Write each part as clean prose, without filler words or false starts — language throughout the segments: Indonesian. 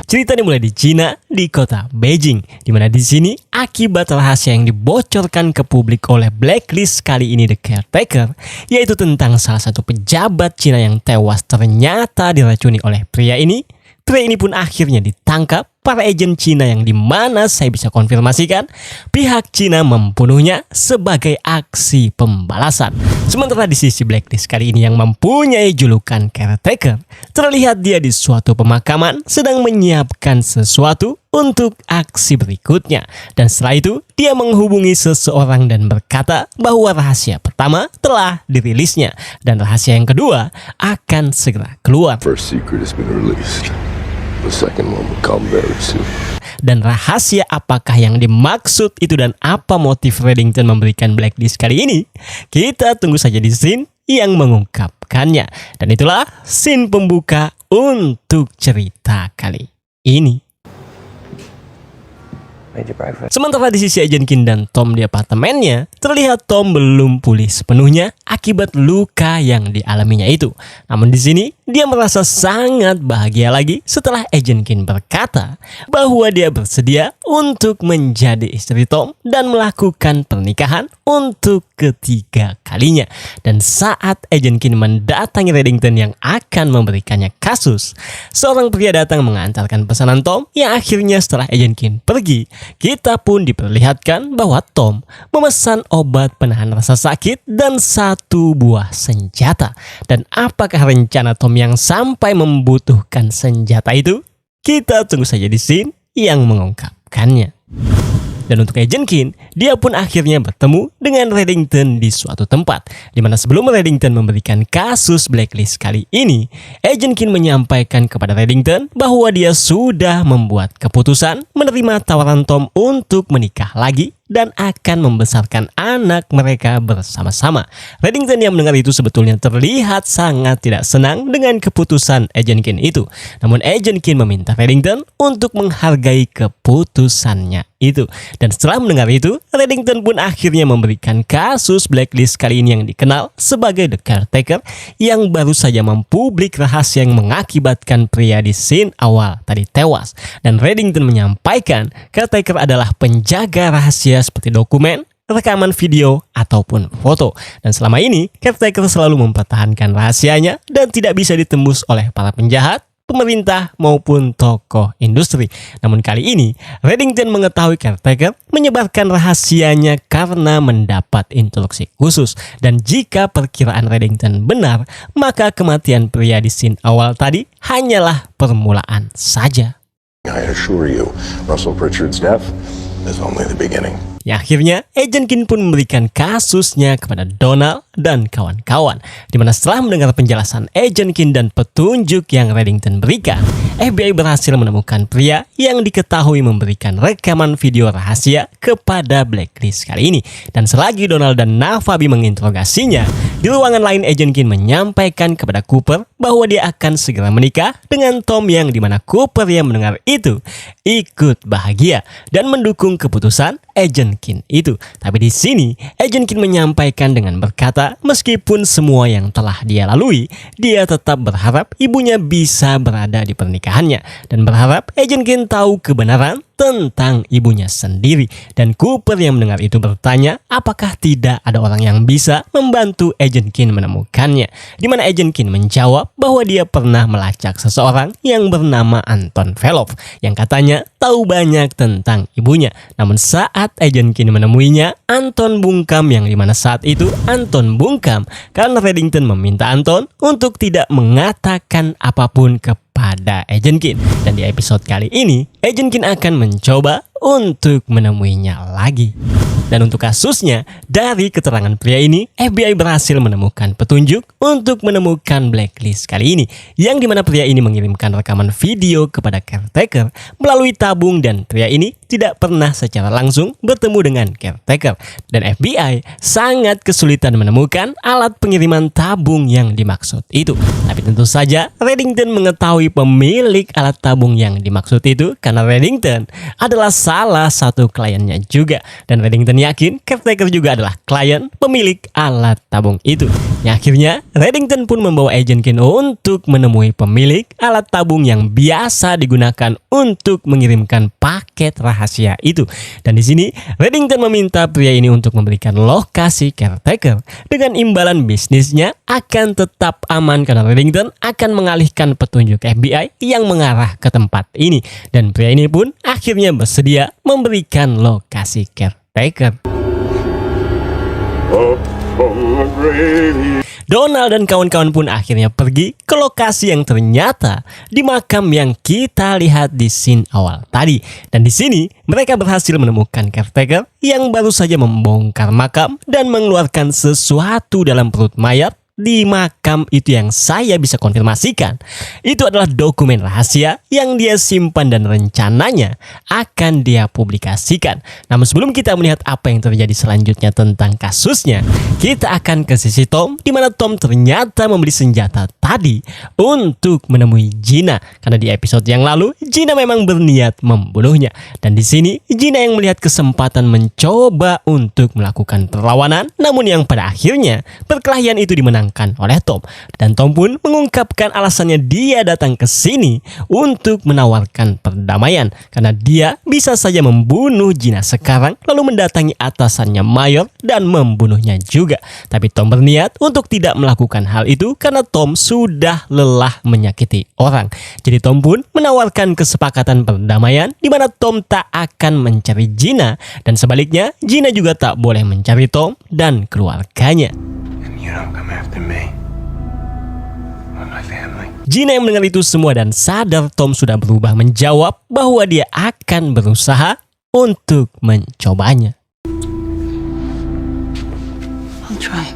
Cerita dimulai di Cina, di kota Beijing, di mana di sini akibat rahasia yang dibocorkan ke publik oleh blacklist kali ini The Caretaker, yaitu tentang salah satu pejabat Cina yang tewas ternyata diracuni oleh pria ini. Pria ini pun akhirnya ditangkap para agen Cina yang dimana saya bisa konfirmasikan pihak Cina membunuhnya sebagai aksi pembalasan. Sementara di sisi blacklist kali ini yang mempunyai julukan Caretaker, terlihat dia di suatu pemakaman sedang menyiapkan sesuatu untuk aksi berikutnya. Dan setelah itu dia menghubungi seseorang dan berkata bahwa rahasia pertama telah dirilisnya dan rahasia yang kedua akan segera keluar. First secret has been released. The second one will come very soon. Dan rahasia apakah yang dimaksud itu dan apa motif Reddington memberikan blacklist kali ini? Kita tunggu saja di scene yang mengungkapkannya. Dan itulah scene pembuka untuk cerita kali ini. Sementara di sisi Agent Kim dan Tom di apartemennya, terlihat Tom belum pulih sepenuhnya akibat luka yang dialaminya itu. Namun di sini dia merasa sangat bahagia lagi setelah Agent Kim berkata bahwa dia bersedia untuk menjadi istri Tom dan melakukan pernikahan untuk ketiga kalinya. Dan saat Agent Kim mendatangi Reddington yang akan memberikannya kasus, seorang pria datang mengantarkan pesanan Tom yang akhirnya setelah Agent Kim pergi, kita pun diperlihatkan bahwa Tom memesan obat penahan rasa sakit dan satu buah senjata. Dan apakah rencana Tom yang sampai membutuhkan senjata itu? Kita tunggu saja di scene yang mengungkapkannya. Dan untuk Agent Kim, dia pun akhirnya bertemu dengan Reddington di suatu tempat. Dimana sebelum Reddington memberikan kasus blacklist kali ini, Agent Kim menyampaikan kepada Reddington bahwa dia sudah membuat keputusan menerima tawaran Tom untuk menikah lagi dan akan membesarkan anak mereka bersama-sama. Reddington yang mendengar itu sebetulnya terlihat sangat tidak senang dengan keputusan Agent Kim itu. Namun Agent Kim meminta Reddington untuk menghargai keputusannya itu. Dan setelah mendengar itu, Reddington pun akhirnya memberikan kasus blacklist kali ini yang dikenal sebagai The Caretaker yang baru saja mempublik rahasia yang mengakibatkan pria di scene awal tadi tewas. Dan Reddington menyampaikan Caretaker adalah penjaga rahasia seperti dokumen, rekaman video, ataupun foto. Dan selama ini, Caretaker selalu mempertahankan rahasianya dan tidak bisa ditembus oleh para penjahat, pemerintah, maupun tokoh industri. Namun kali ini, Reddington mengetahui Caretaker menyebarkan rahasianya karena mendapat instruksi khusus. Dan jika perkiraan Reddington benar, maka kematian pria di scene awal tadi hanyalah permulaan saja. I assure you, Russell Pritchard's death is only the beginning. Ya, akhirnya Agent Kim pun memberikan kasusnya kepada Donald dan kawan-kawan. Dimana setelah mendengar penjelasan Agent Kim dan petunjuk yang Reddington berikan, FBI berhasil menemukan pria yang diketahui memberikan rekaman video rahasia kepada blacklist kali ini. Dan selagi Donald dan Navabi menginterogasinya, di ruangan lain Agent Kim menyampaikan kepada Cooper bahwa dia akan segera menikah dengan Tom, yang dimana Cooper yang mendengar itu ikut bahagia dan mendukung keputusan Agent Kim itu. Tapi di sini Agent Kim menyampaikan dengan berkata, meskipun semua yang telah dia lalui, dia tetap berharap ibunya bisa berada di pernikahannya dan berharap Agent Kim tahu kebenaran tentang ibunya sendiri. Dan Cooper yang mendengar itu bertanya apakah tidak ada orang yang bisa membantu Agent Kim menemukannya. Dimana Agent Kim menjawab bahwa dia pernah melacak seseorang yang bernama Anton Velov yang katanya tahu banyak tentang ibunya. Namun saat Agent Kim menemuinya, Anton bungkam, yang dimana saat itu Anton bungkam karena Reddington meminta Anton untuk tidak mengatakan apapun kepada Agent Kim. Dan di episode kali ini, Agent Kim akan mencoba untuk menemuinya lagi. Dan untuk kasusnya, dari keterangan pria ini, FBI berhasil menemukan petunjuk untuk menemukan blacklist kali ini, yang dimana pria ini mengirimkan rekaman video kepada Caretaker melalui tabung, dan pria ini tidak pernah secara langsung bertemu dengan Caretaker. Dan FBI sangat kesulitan menemukan alat pengiriman tabung yang dimaksud itu. Tapi tentu saja Reddington mengetahui pemilik alat tabung yang dimaksud itu, karena Reddington adalah salah satu kliennya juga. Dan Reddington yakin caretaker juga adalah klien pemilik alat tabung itu. Yang akhirnya Reddington pun membawa Agent Kin untuk menemui pemilik alat tabung yang biasa digunakan untuk mengirimkan paket rahasia itu. Dan di sini Reddington meminta pria ini untuk memberikan lokasi caretaker dengan imbalan bisnisnya akan tetap aman karena Reddington akan mengalihkan petunjuk FBI yang mengarah ke tempat ini. Dan pria ini pun akhirnya bersedia memberikan lokasi caretaker. Donald dan kawan-kawan pun akhirnya pergi ke lokasi yang ternyata di makam yang kita lihat di scene awal tadi. Dan di sini mereka berhasil menemukan caretaker yang baru saja membongkar makam dan mengeluarkan sesuatu dalam perut mayat. Di makam itu yang saya bisa konfirmasikan, itu adalah dokumen rahasia yang dia simpan dan rencananya akan dia publikasikan. Namun sebelum kita melihat apa yang terjadi selanjutnya tentang kasusnya, kita akan ke sisi Tom, di mana Tom ternyata membeli senjata tadi untuk menemui Gina. Karena di episode yang lalu, Gina memang berniat membunuhnya. Dan di sini, Gina yang melihat kesempatan mencoba untuk melakukan perlawanan, namun yang pada akhirnya perkelahian itu dimenangkan oleh Tom. Dan Tom pun mengungkapkan alasannya dia datang ke sini untuk menawarkan perdamaian karena dia bisa saja membunuh Gina sekarang lalu mendatangi atasannya Mayor dan membunuhnya juga. Tapi Tom berniat untuk tidak melakukan hal itu karena Tom sudah lelah menyakiti orang. Jadi Tom pun menawarkan kesepakatan perdamaian di mana Tom tak akan mencari Gina dan sebaliknya Gina juga tak boleh mencari Tom dan keluarganya. You don't come after me. Or my family. Gina yang mendengar itu semua dan sadar Tom sudah berubah menjawab bahwa dia akan berusaha untuk mencobanya. I'll try.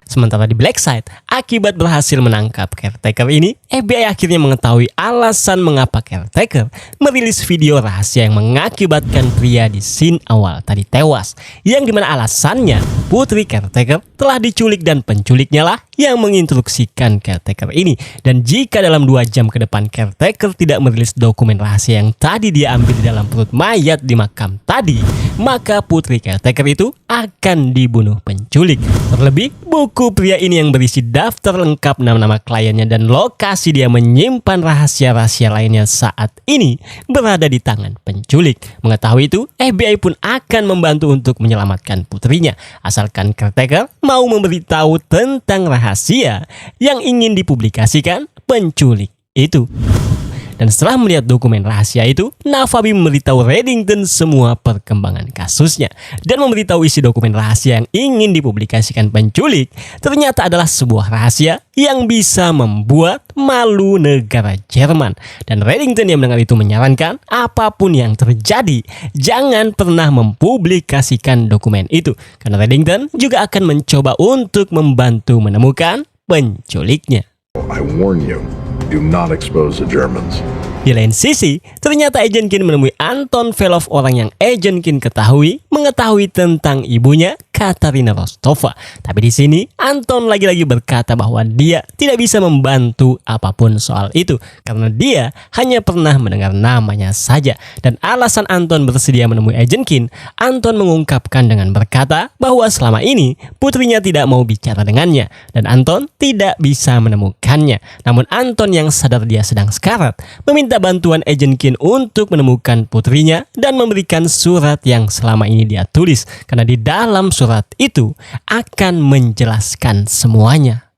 Sementara di Black Side, akibat berhasil menangkap caretaker ini, FBI akhirnya mengetahui alasan mengapa caretaker merilis video rahasia yang mengakibatkan pria di scene awal tadi tewas. Yang dimana alasannya, putri caretaker telah diculik dan penculiknya lah yang menginstruksikan caretaker ini. Dan jika dalam 2 jam ke depan caretaker tidak merilis dokumen rahasia yang tadi dia ambil di dalam perut mayat di makam tadi, maka putri caretaker itu akan dibunuh penculik. Terlebih, buku pria ini yang berisi daftar lengkap nama-nama kliennya dan lokasi dia menyimpan rahasia-rahasia lainnya saat ini berada di tangan penculik. Mengetahui itu, FBI pun akan membantu untuk menyelamatkan putrinya, asalkan caretaker mau memberitahu tentang rahasia yang ingin dipublikasikan penculik itu. Dan setelah melihat dokumen rahasia itu, Navabi memberitahu Reddington semua perkembangan kasusnya. Dan memberitahu isi dokumen rahasia yang ingin dipublikasikan penculik ternyata adalah sebuah rahasia yang bisa membuat malu negara Jerman. Dan Reddington yang mendengar itu menyarankan apapun yang terjadi, jangan pernah mempublikasikan dokumen itu. Karena Reddington juga akan mencoba untuk membantu menemukan penculiknya. I warn you, do not expose the Germans. Di lain sisi, ternyata Agent Kin menemui Anton Velov, orang yang Agent Kin mengetahui tentang ibunya, Katarina Rostova. Tapi di sini, Anton lagi-lagi berkata bahwa dia tidak bisa membantu apapun soal itu karena dia hanya pernah mendengar namanya saja. Dan alasan Anton bersedia menemui Agent Kin, Anton mengungkapkan dengan berkata bahwa selama ini putrinya tidak mau bicara dengannya dan Anton tidak bisa menemukannya. Namun Anton yang sadar dia sedang sekarat meminta bantuan Agent Kin untuk menemukan putrinya dan memberikan surat yang selama ini dia tulis karena di dalam surat itu akan menjelaskan semuanya.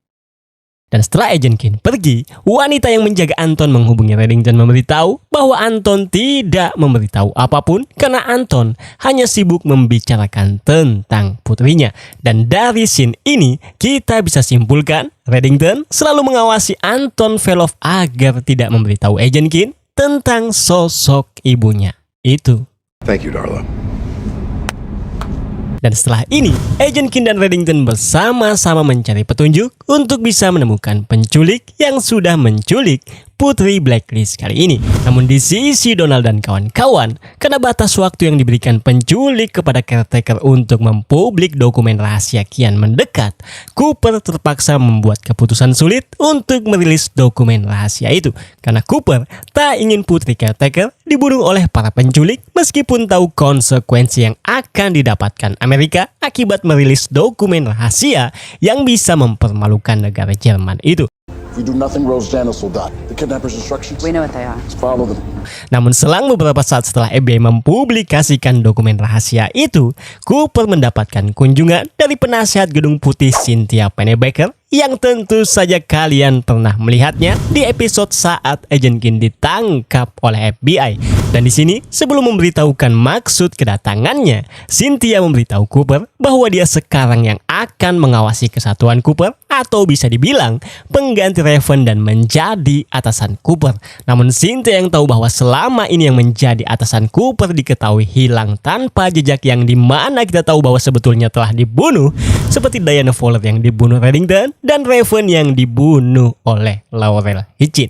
Dan setelah Agent Kin pergi, wanita yang menjaga Anton menghubungi Reddington memberitahu bahwa Anton tidak memberitahu apapun karena Anton hanya sibuk membicarakan tentang putrinya. Dan dari scene ini kita bisa simpulkan Reddington selalu mengawasi Anton Velov agar tidak memberitahu Agent Kin tentang sosok ibunya itu. Thank you, Darla. Dan setelah ini, Agent Kin dan Reddington bersama-sama mencari petunjuk untuk bisa menemukan penculik yang sudah menculik putri blacklist kali ini. Namun di sisi Donald dan kawan-kawan, karena batas waktu yang diberikan penculik kepada caretaker untuk mempublik dokumen rahasia kian mendekat, Cooper terpaksa membuat keputusan sulit untuk merilis dokumen rahasia itu. Karena Cooper tak ingin putri caretaker dibunuh oleh para penculik meskipun tahu konsekuensi yang akan didapatkan Amerika akibat merilis dokumen rahasia yang bisa mempermalukan negara Jerman itu. If we do nothing, Rose Janice will die. The kidnapper's instructions? We know what they are. Let's follow them. Namun selang beberapa saat setelah FBI mempublikasikan dokumen rahasia itu, Cooper mendapatkan kunjungan dari penasihat Gedung Putih Cynthia Pennebaker yang tentu saja kalian pernah melihatnya di episode saat Agent King ditangkap oleh FBI. Dan di sini, sebelum memberitahukan maksud kedatangannya, Cynthia memberitahu Cooper bahwa dia sekarang yang akan mengawasi kesatuan Cooper, atau bisa dibilang pengganti Raven dan menjadi atasan Cooper. Namun Cynthia yang tahu bahwa selama ini yang menjadi atasan Cooper diketahui hilang tanpa jejak, yang dimana kita tahu bahwa sebetulnya telah dibunuh, seperti Diana Fowler yang dibunuh Reddington dan Raven yang dibunuh oleh Laurel Hitchin.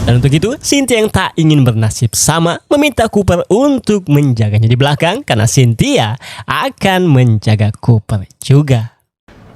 Dan untuk itu, Cynthia yang tak ingin bernasib sama meminta Cooper untuk menjaganya di belakang karena Cynthia akan menjaga Cooper juga.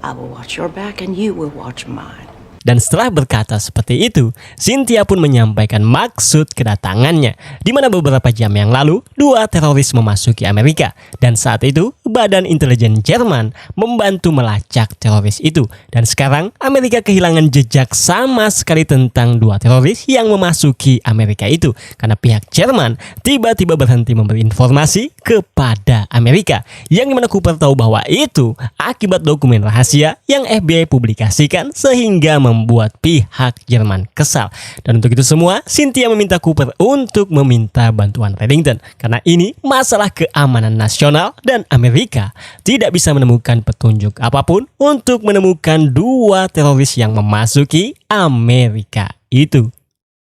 I will watch your back and you will watch mine. Dan setelah berkata seperti itu, Cynthia pun menyampaikan maksud kedatangannya, di mana beberapa jam yang lalu, dua teroris memasuki Amerika. Dan saat itu, Badan Intelijen Jerman membantu melacak teroris itu. Dan sekarang, Amerika kehilangan jejak sama sekali tentang dua teroris yang memasuki Amerika itu. Karena pihak Jerman tiba-tiba berhenti memberi informasi kepada Amerika. Yang dimana Cooper tahu bahwa itu akibat dokumen rahasia yang FBI publikasikan sehingga membuat pihak Jerman kesal. Dan untuk itu semua, Cynthia meminta Cooper untuk meminta bantuan Reddington. Karena ini masalah keamanan nasional dan Amerika tidak bisa menemukan petunjuk apapun untuk menemukan dua teroris yang memasuki Amerika itu.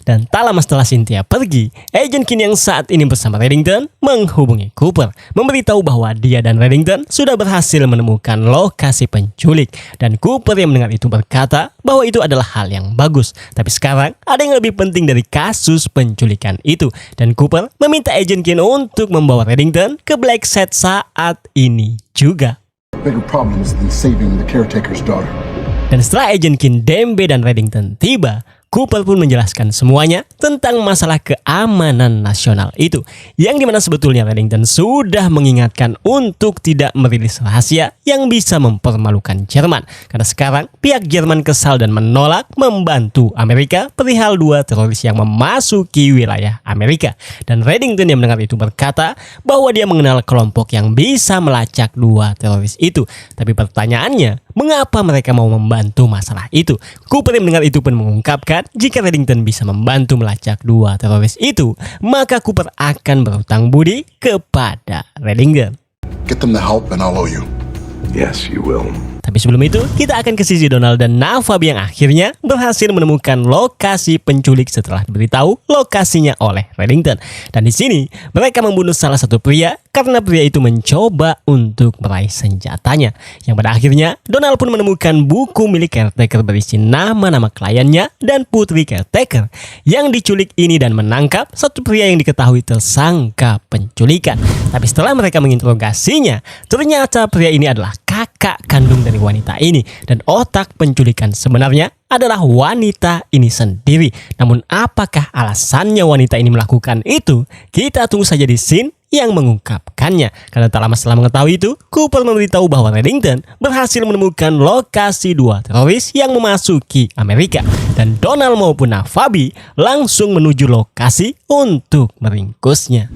Dan tak lama setelah Cynthia pergi, Agent King yang saat ini bersama Reddington menghubungi Cooper, memberitahu bahwa dia dan Reddington sudah berhasil menemukan lokasi penculik. Dan Cooper yang mendengar itu berkata bahwa itu adalah hal yang bagus. Tapi sekarang ada yang lebih penting dari kasus penculikan itu. Dan Cooper meminta Agent King untuk membawa Reddington ke Black Set saat ini juga. Bigger problems than saving the caretaker's daughter. Dan setelah Agent King, Dembe dan Reddington tiba, Cooper pun menjelaskan semuanya tentang masalah keamanan nasional itu, yang dimana sebetulnya Reddington sudah mengingatkan untuk tidak merilis rahasia yang bisa mempermalukan Jerman, karena sekarang pihak Jerman kesal dan menolak membantu Amerika perihal dua teroris yang memasuki wilayah Amerika. Dan Reddington yang mendengar itu berkata bahwa dia mengenal kelompok yang bisa melacak dua teroris itu. Tapi pertanyaannya, mengapa mereka mau membantu masalah itu? Cooper yang mendengar itu pun mengungkapkan jika Reddington bisa membantu melacak dua teroris itu, maka Cooper akan berhutang budi kepada Reddington. Get them the help and I'll owe you. Yes, you will. Tapi sebelum itu, kita akan ke sisi Donald dan Navabi yang akhirnya berhasil menemukan lokasi penculik setelah diberitahu lokasinya oleh Reddington. Dan di sini, mereka membunuh salah satu pria karena pria itu mencoba untuk meraih senjatanya. Yang pada akhirnya, Donald pun menemukan buku milik caretaker berisi nama-nama kliennya dan putri caretaker yang diculik ini dan menangkap satu pria yang diketahui tersangka penculikan. Tapi setelah mereka menginterogasinya, ternyata pria ini adalah kakak kandung dari wanita ini, dan otak penculikan sebenarnya adalah wanita ini sendiri. Namun apakah alasannya wanita ini melakukan itu? Kita tunggu saja di scene yang mengungkapkannya. Karena tak lama setelah mengetahui itu, Cooper memberitahu bahwa Reddington berhasil menemukan lokasi dua teroris yang memasuki Amerika, dan Donald maupun Navabi langsung menuju lokasi untuk meringkusnya.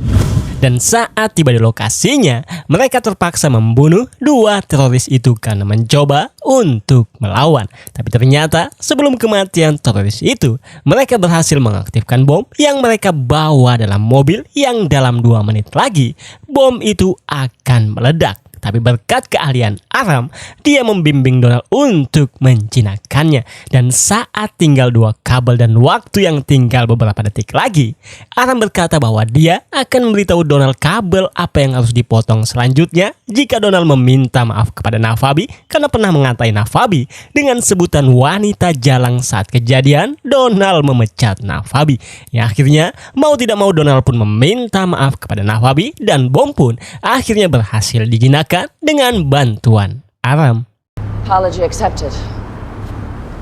Dan saat tiba di lokasinya, mereka terpaksa membunuh dua teroris itu karena mencoba untuk melawan. Tapi ternyata sebelum kematian teroris itu, mereka berhasil mengaktifkan bom yang mereka bawa dalam mobil yang dalam 2 menit lagi, bom itu akan meledak. tapi berkat keahlian Aram, dia membimbing Donald untuk menjinakkannya. Dan saat tinggal 2 kabel dan waktu yang tinggal beberapa detik lagi, Aram berkata bahwa dia akan memberitahu Donald kabel apa yang harus dipotong selanjutnya jika Donald meminta maaf kepada Navabi karena pernah mengatai Navabi dengan sebutan wanita jalang. Saat kejadian, Donald memecat Navabi. Ya, akhirnya mau tidak mau Donald pun meminta maaf kepada Navabi dan bom pun akhirnya berhasil dijinakkan dengan bantuan Aram. Apology accepted.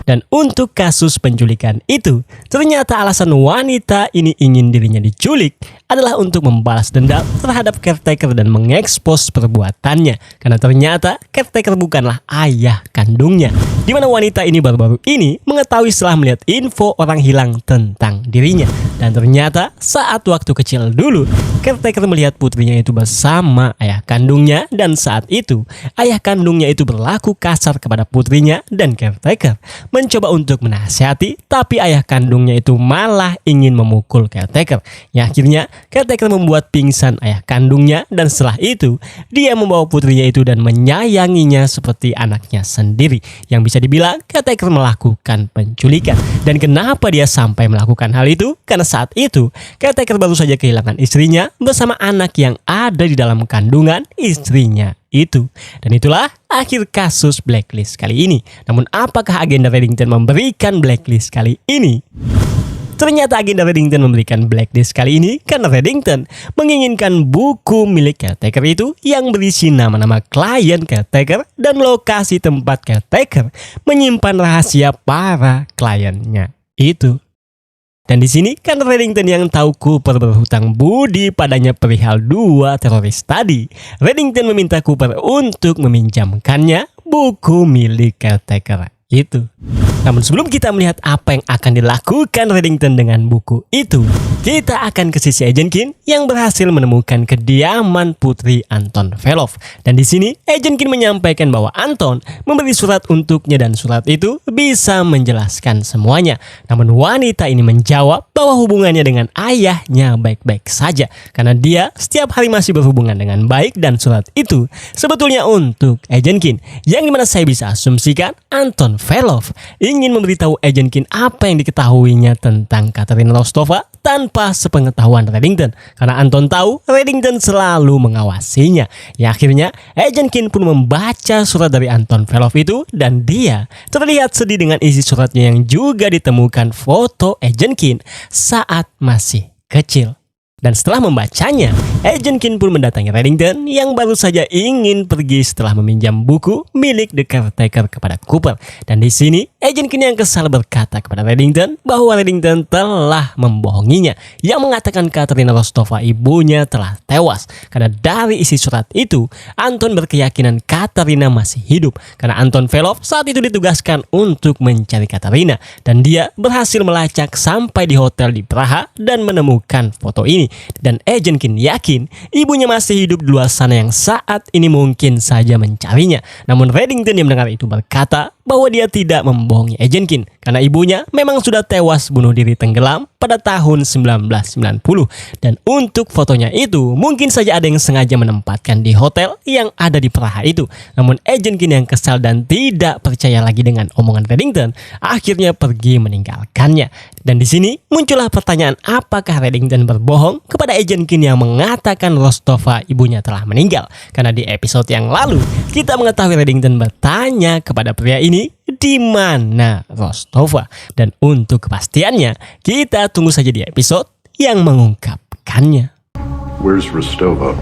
Dan untuk kasus penculikan itu, ternyata alasan wanita ini ingin dirinya diculik adalah untuk membalas dendam terhadap caretaker dan mengekspos perbuatannya. Karena ternyata caretaker bukanlah ayah kandungnya. Di mana wanita ini baru-baru ini mengetahui setelah melihat info orang hilang tentang dirinya. Dan ternyata saat waktu kecil dulu, caretaker melihat putrinya itu bersama ayah kandungnya. Dan saat itu, ayah kandungnya itu berlaku kasar kepada putrinya dan caretaker mencoba untuk menasihati, tapi ayah kandungnya itu malah ingin memukul caretaker. Ya, akhirnya caretaker membuat pingsan ayah kandungnya dan setelah itu dia membawa putrinya itu dan menyayanginya seperti anaknya sendiri. Yang bisa dibilang caretaker melakukan penculikan. Dan kenapa dia sampai melakukan hal itu? Karena saat itu caretaker baru saja kehilangan istrinya bersama anak yang ada di dalam kandungan istrinya itu. Dan itulah akhir kasus Blacklist kali ini. Namun apakah agenda Reddington memberikan Blacklist kali ini? Ternyata agenda Reddington memberikan Blacklist kali ini karena Reddington menginginkan buku milik caretaker itu yang berisi nama-nama klien caretaker dan lokasi tempat caretaker menyimpan rahasia para kliennya itu. Dan di sini kan Reddington yang tahu Cooper berhutang budi padanya perihal 2 teroris tadi, Reddington meminta Cooper untuk meminjamkannya buku milik caretaker itu. Namun sebelum kita melihat apa yang akan dilakukan Reddington dengan buku itu, kita akan ke sisi Agent Kin yang berhasil menemukan kediaman putri Anton Velov. Dan di sini Agent Kin menyampaikan bahwa Anton memberi surat untuknya dan surat itu bisa menjelaskan semuanya. Namun wanita ini menjawab bahwa hubungannya dengan ayahnya baik-baik saja karena dia setiap hari masih berhubungan dengan baik dan surat itu sebetulnya untuk Agent Kin. Yang dimana saya bisa asumsikan Anton Velov ingin memberitahu Agent Kin apa yang diketahuinya tentang Katerina Rostova tanpa sepengetahuan Reddington. Karena Anton tahu Reddington selalu mengawasinya. Ya, akhirnya Agent Kin pun membaca surat dari Anton Velov itu dan dia terlihat sedih dengan isi suratnya yang juga ditemukan foto Agent Kin saat masih kecil. Dan setelah membacanya, Agent Kin pun mendatangi Reddington yang baru saja ingin pergi setelah meminjam buku milik The Caretaker kepada Cooper. Dan di sini, Agent Kin yang kesal berkata kepada Reddington bahwa Reddington telah membohonginya, yang mengatakan Katerina Rostova ibunya telah tewas. Karena dari isi surat itu, Anton berkeyakinan Katerina masih hidup. Karena Anton Velov saat itu ditugaskan untuk mencari Katerina. Dan dia berhasil melacak sampai di hotel di Praha dan menemukan foto ini. Dan Agent Kin yakin ibunya masih hidup di luar sana yang saat ini mungkin saja mencarinya. Namun Reddington yang mendengar itu berkata bahwa dia tidak membohongi Agent Kin karena ibunya memang sudah tewas bunuh diri tenggelam pada tahun 1990. Dan untuk fotonya itu mungkin saja ada yang sengaja menempatkan di hotel yang ada di Praha itu. Namun Agent Kin yang kesal dan tidak percaya lagi dengan omongan Reddington akhirnya pergi meninggalkannya. Dan di sini muncullah pertanyaan, apakah Reddington berbohong kepada Agent Kin yang mengatakan Rostova ibunya telah meninggal? Karena di episode yang lalu kita mengetahui Reddington bertanya kepada pria ini di mana Rostova. Dan untuk kepastiannya kita tunggu saja di episode yang mengungkapkannya. Where's Rostova?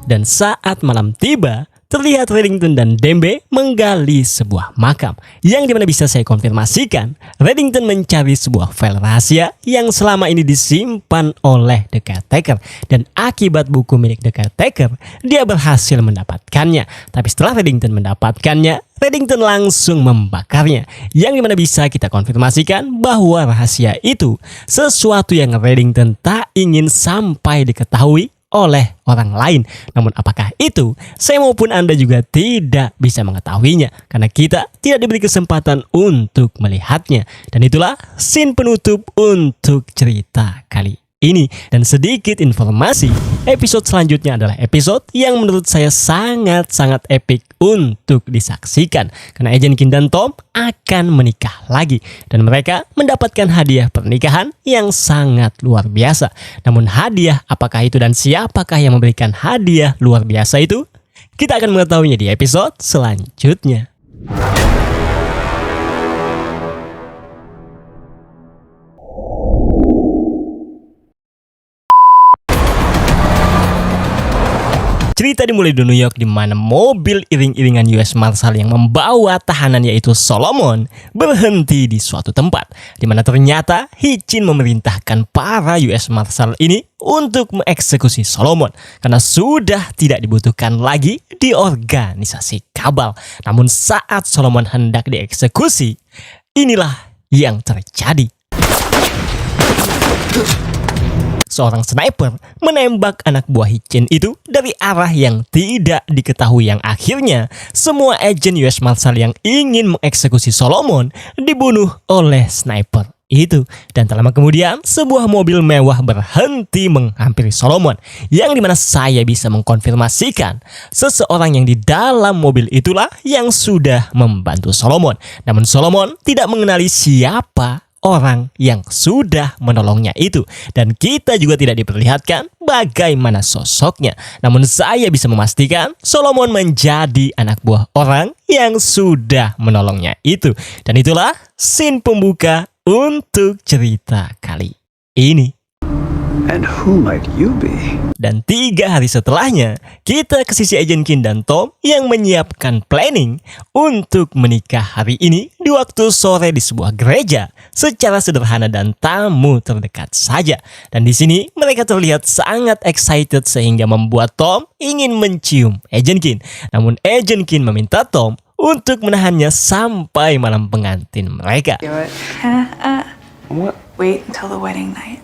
Dan saat malam tiba, terlihat Reddington dan Dembe menggali sebuah makam. Yang dimana bisa saya konfirmasikan, Reddington mencari sebuah file rahasia yang selama ini disimpan oleh The Caretaker. Dan akibat buku milik The Caretaker, dia berhasil mendapatkannya. Tapi setelah Reddington mendapatkannya, Reddington langsung membakarnya. Yang dimana bisa kita konfirmasikan bahwa rahasia itu sesuatu yang Reddington tak ingin sampai diketahui oleh orang lain. Namun apakah itu? Saya maupun Anda juga tidak bisa mengetahuinya karena kita tidak diberi kesempatan untuk melihatnya. Dan itulah scene penutup untuk cerita kali ini. Dan sedikit informasi, episode selanjutnya adalah episode yang menurut saya sangat-sangat epik untuk disaksikan. Karena Agent Kim dan Tom akan menikah lagi. Dan mereka mendapatkan hadiah pernikahan yang sangat luar biasa. Namun hadiah apakah itu dan siapakah yang memberikan hadiah luar biasa itu? Kita akan mengetahuinya di episode selanjutnya. Cerita dimulai di New York di mana mobil iring-iringan US Marshal yang membawa tahanan yaitu Solomon berhenti di suatu tempat di mana ternyata Hitchin memerintahkan para US Marshal ini untuk mengeksekusi Solomon karena sudah tidak dibutuhkan lagi di organisasi kabal. Namun saat Solomon hendak dieksekusi, inilah yang terjadi. Seorang sniper menembak anak buah Hitchin itu dari arah yang tidak diketahui yang akhirnya semua agen US Marshal yang ingin mengeksekusi Solomon dibunuh oleh sniper itu. Dan tak lama kemudian sebuah mobil mewah berhenti menghampiri Solomon yang dimana saya bisa mengkonfirmasikan seseorang yang di dalam mobil itulah yang sudah membantu Solomon. Namun Solomon tidak mengenali siapa orang yang sudah menolongnya itu. Dan kita juga tidak diperlihatkan bagaimana sosoknya. Namun saya bisa memastikan Solomon menjadi anak buah orang yang sudah menolongnya itu. Dan itulah scene pembuka untuk cerita kali ini. And who might you be? Dan 3 hari setelahnya, kita ke sisi Agent Kim dan Tom yang menyiapkan planning untuk menikah hari ini di waktu sore di sebuah gereja secara sederhana dan tamu terdekat saja. Dan di sini mereka terlihat sangat excited sehingga membuat Tom ingin mencium Agent Kim. Namun Agent Kim meminta Tom untuk menahannya sampai malam pengantin mereka. Do it. Wait until the wedding night.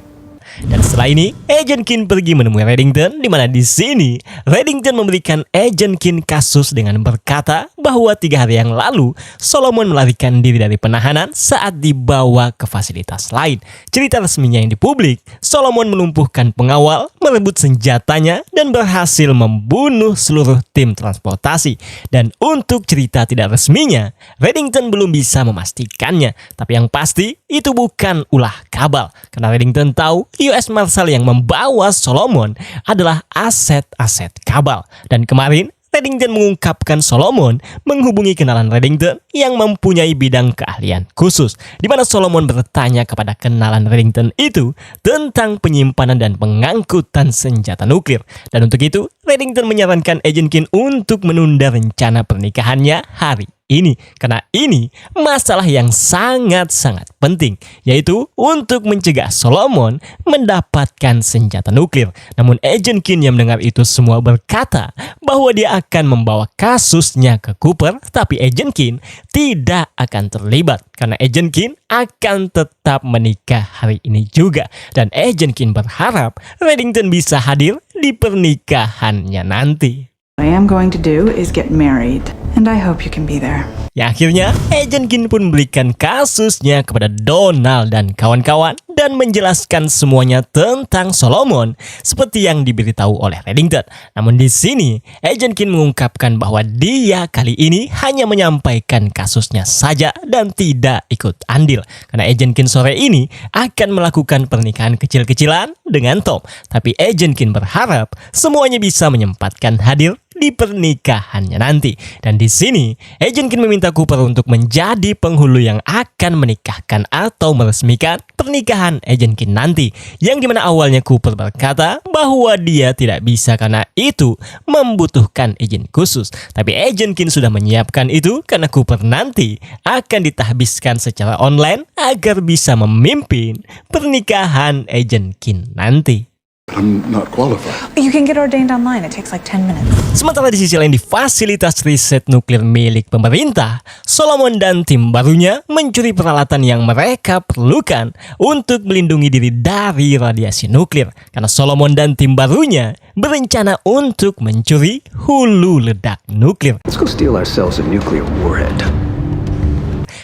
Dan setelah ini, Agent Kim pergi menemui Reddington, di mana di sini Reddington memberikan Agent Kim kasus dengan berkata bahwa 3 hari yang lalu Solomon melarikan diri dari penahanan saat dibawa ke fasilitas lain. Cerita resminya yang dipublik, Solomon melumpuhkan pengawal, merebut senjatanya, dan berhasil membunuh seluruh tim transportasi. Dan untuk cerita tidak resminya, Reddington belum bisa memastikannya. Tapi yang pasti, itu bukan ulah kabal. Karena Reddington tahu US Marshal yang membawa Solomon adalah aset-aset kabal. Dan kemarin Reddington mengungkapkan Solomon menghubungi kenalan Reddington yang mempunyai bidang keahlian khusus, di mana Solomon bertanya kepada kenalan Reddington itu tentang penyimpanan dan pengangkutan senjata nuklir. Dan untuk itu Reddington menyarankan Agent Kim untuk menunda rencana pernikahannya hari ini, karena ini masalah yang sangat-sangat penting, yaitu untuk mencegah Solomon mendapatkan senjata nuklir. Namun Agent Kim yang mendengar itu semua berkata bahwa dia akan membawa kasusnya ke Cooper, tapi Agent Kim tidak akan terlibat karena Agent Kim akan tetap menikah hari ini juga. Dan Agent Kim berharap Reddington bisa hadir di pernikahannya nanti. What I am going to do is get married, and I hope you can be there. Ya akhirnya Agent Kim pun berikan kasusnya kepada Donald dan kawan-kawan dan menjelaskan semuanya tentang Solomon seperti yang diberitahu oleh Reddington. Namun di sini Agent Kim mengungkapkan bahwa dia kali ini hanya menyampaikan kasusnya saja dan tidak ikut andil. Karena Agent Kim sore ini akan melakukan pernikahan kecil-kecilan dengan Tom. Tapi Agent Kim berharap semuanya bisa menyempatkan hadir di pernikahannya nanti. Dan di sini Agent Kim meminta Cooper untuk menjadi penghulu yang akan menikahkan atau meresmikan pernikahan Agent Kim nanti. Yang dimana awalnya Cooper berkata bahwa dia tidak bisa karena itu membutuhkan izin khusus. Tapi Agent Kim sudah menyiapkan itu karena Cooper nanti akan ditahbiskan secara online agar bisa memimpin pernikahan Agent Kim nanti. I'm not qualified. You can get ordained online. It takes like 10 minutes. Sementara di sisi lain di fasilitas riset nuklir milik pemerintah, Solomon dan tim barunya mencuri peralatan yang mereka perlukan untuk melindungi diri dari radiasi nuklir. Karena Solomon dan tim barunya berencana untuk mencuri hulu ledak nuklir. Let's go steal ourselves a nuclear warhead.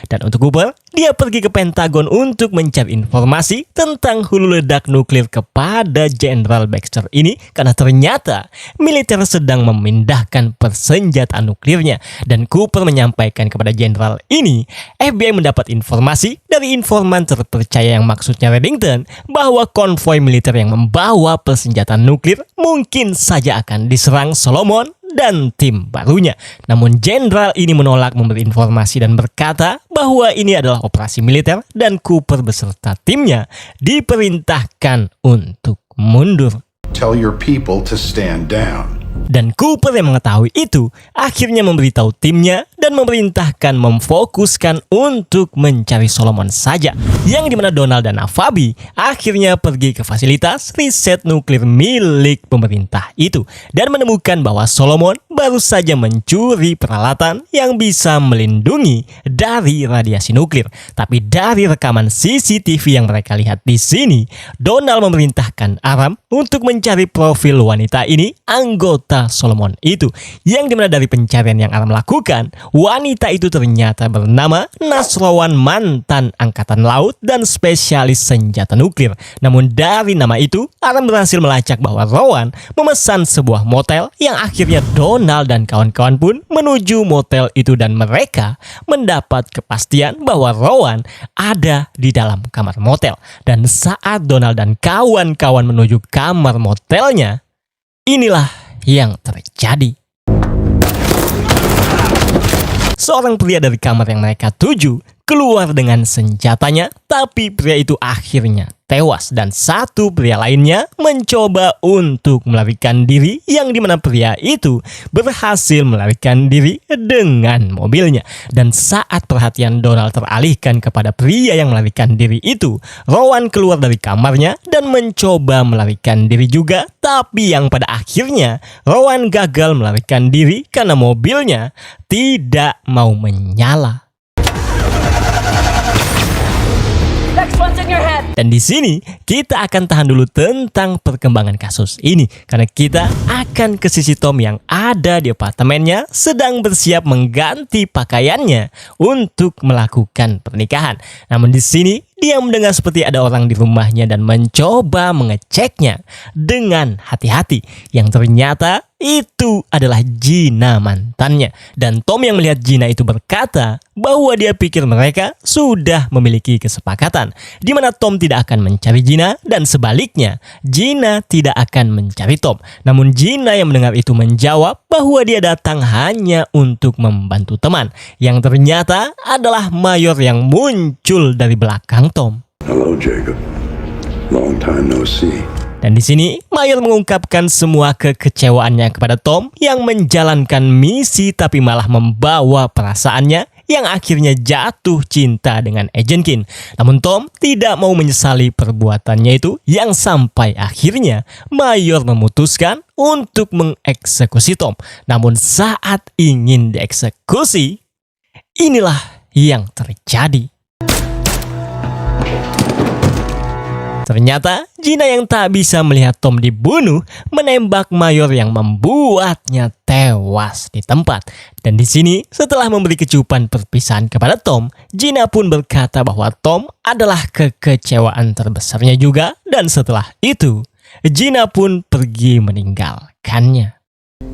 Dan untuk Cooper, dia pergi ke Pentagon untuk mencari informasi tentang hulu ledak nuklir kepada Jenderal Baxter ini karena ternyata militer sedang memindahkan persenjataan nuklirnya. Dan Cooper menyampaikan kepada jenderal ini, FBI mendapat informasi dari informan terpercaya yang maksudnya Reddington bahwa konvoi militer yang membawa persenjataan nuklir mungkin saja akan diserang Solomon dan tim barunya. Namun jenderal ini menolak memberi informasi dan berkata bahwa ini adalah operasi militer dan Cooper beserta timnya diperintahkan untuk mundur. Tell your people to stand down. Dan Cooper yang mengetahui itu akhirnya memberitahu timnya dan memerintahkan memfokuskan untuk mencari Solomon saja. Yang dimana Donald dan Afabi akhirnya pergi ke fasilitas riset nuklir milik pemerintah itu dan menemukan bahwa Solomon baru saja mencuri peralatan yang bisa melindungi dari radiasi nuklir. Tapi dari rekaman CCTV yang mereka lihat di sini, Donald memerintahkan Aram untuk mencari profil wanita ini, anggota Solomon itu, yang dimana dari pencarian yang Aram lakukan, wanita itu ternyata bernama Nasrowan, mantan angkatan laut dan spesialis senjata nuklir. Namun dari nama itu, Aram berhasil melacak bahwa Rowan memesan sebuah motel yang akhirnya Donald dan kawan-kawan pun menuju motel itu dan mereka mendapat kepastian bahwa Rowan ada di dalam kamar motel. Dan saat Donald dan kawan-kawan menuju kamar motelnya, inilah yang terjadi. Seorang pria dari kamar yang mereka tuju keluar dengan senjatanya, tapi pria itu akhirnya tewas dan satu pria lainnya mencoba untuk melarikan diri, yang dimana pria itu berhasil melarikan diri dengan mobilnya. Dan saat perhatian Donald teralihkan kepada pria yang melarikan diri itu, Rowan keluar dari kamarnya dan mencoba melarikan diri juga, tapi yang pada akhirnya Rowan gagal melarikan diri karena mobilnya tidak mau menyala. Dan di sini kita akan tahan dulu tentang perkembangan kasus ini karena kita akan ke sisi Tom yang ada di apartemennya sedang bersiap mengganti pakaiannya untuk melakukan pernikahan. Namun di sini dia mendengar seperti ada orang di rumahnya dan mencoba mengeceknya dengan hati-hati, yang ternyata itu adalah Gina, mantannya. Dan Tom yang melihat Gina itu berkata bahwa dia pikir mereka sudah memiliki kesepakatan di mana Tom tidak akan mencari Gina dan sebaliknya Gina tidak akan mencari Tom. Namun Gina yang mendengar itu menjawab bahwa dia datang hanya untuk membantu teman, yang ternyata adalah mayor yang muncul dari belakang Tom. Hello, Jacob. Long time no see. Dan di sini Mayor mengungkapkan semua kekecewaannya kepada Tom yang menjalankan misi tapi malah membawa perasaannya yang akhirnya jatuh cinta dengan Agent Kin. Namun Tom tidak mau menyesali perbuatannya itu, yang sampai akhirnya Mayor memutuskan untuk mengeksekusi Tom. Namun saat ingin dieksekusi, inilah yang terjadi. Ternyata Gina yang tak bisa melihat Tom dibunuh menembak Mayor yang membuatnya tewas di tempat. Dan di sini setelah memberi kecupan perpisahan kepada Tom, Gina pun berkata bahwa Tom adalah kekecewaan terbesarnya juga, dan setelah itu Gina pun pergi meninggalkannya.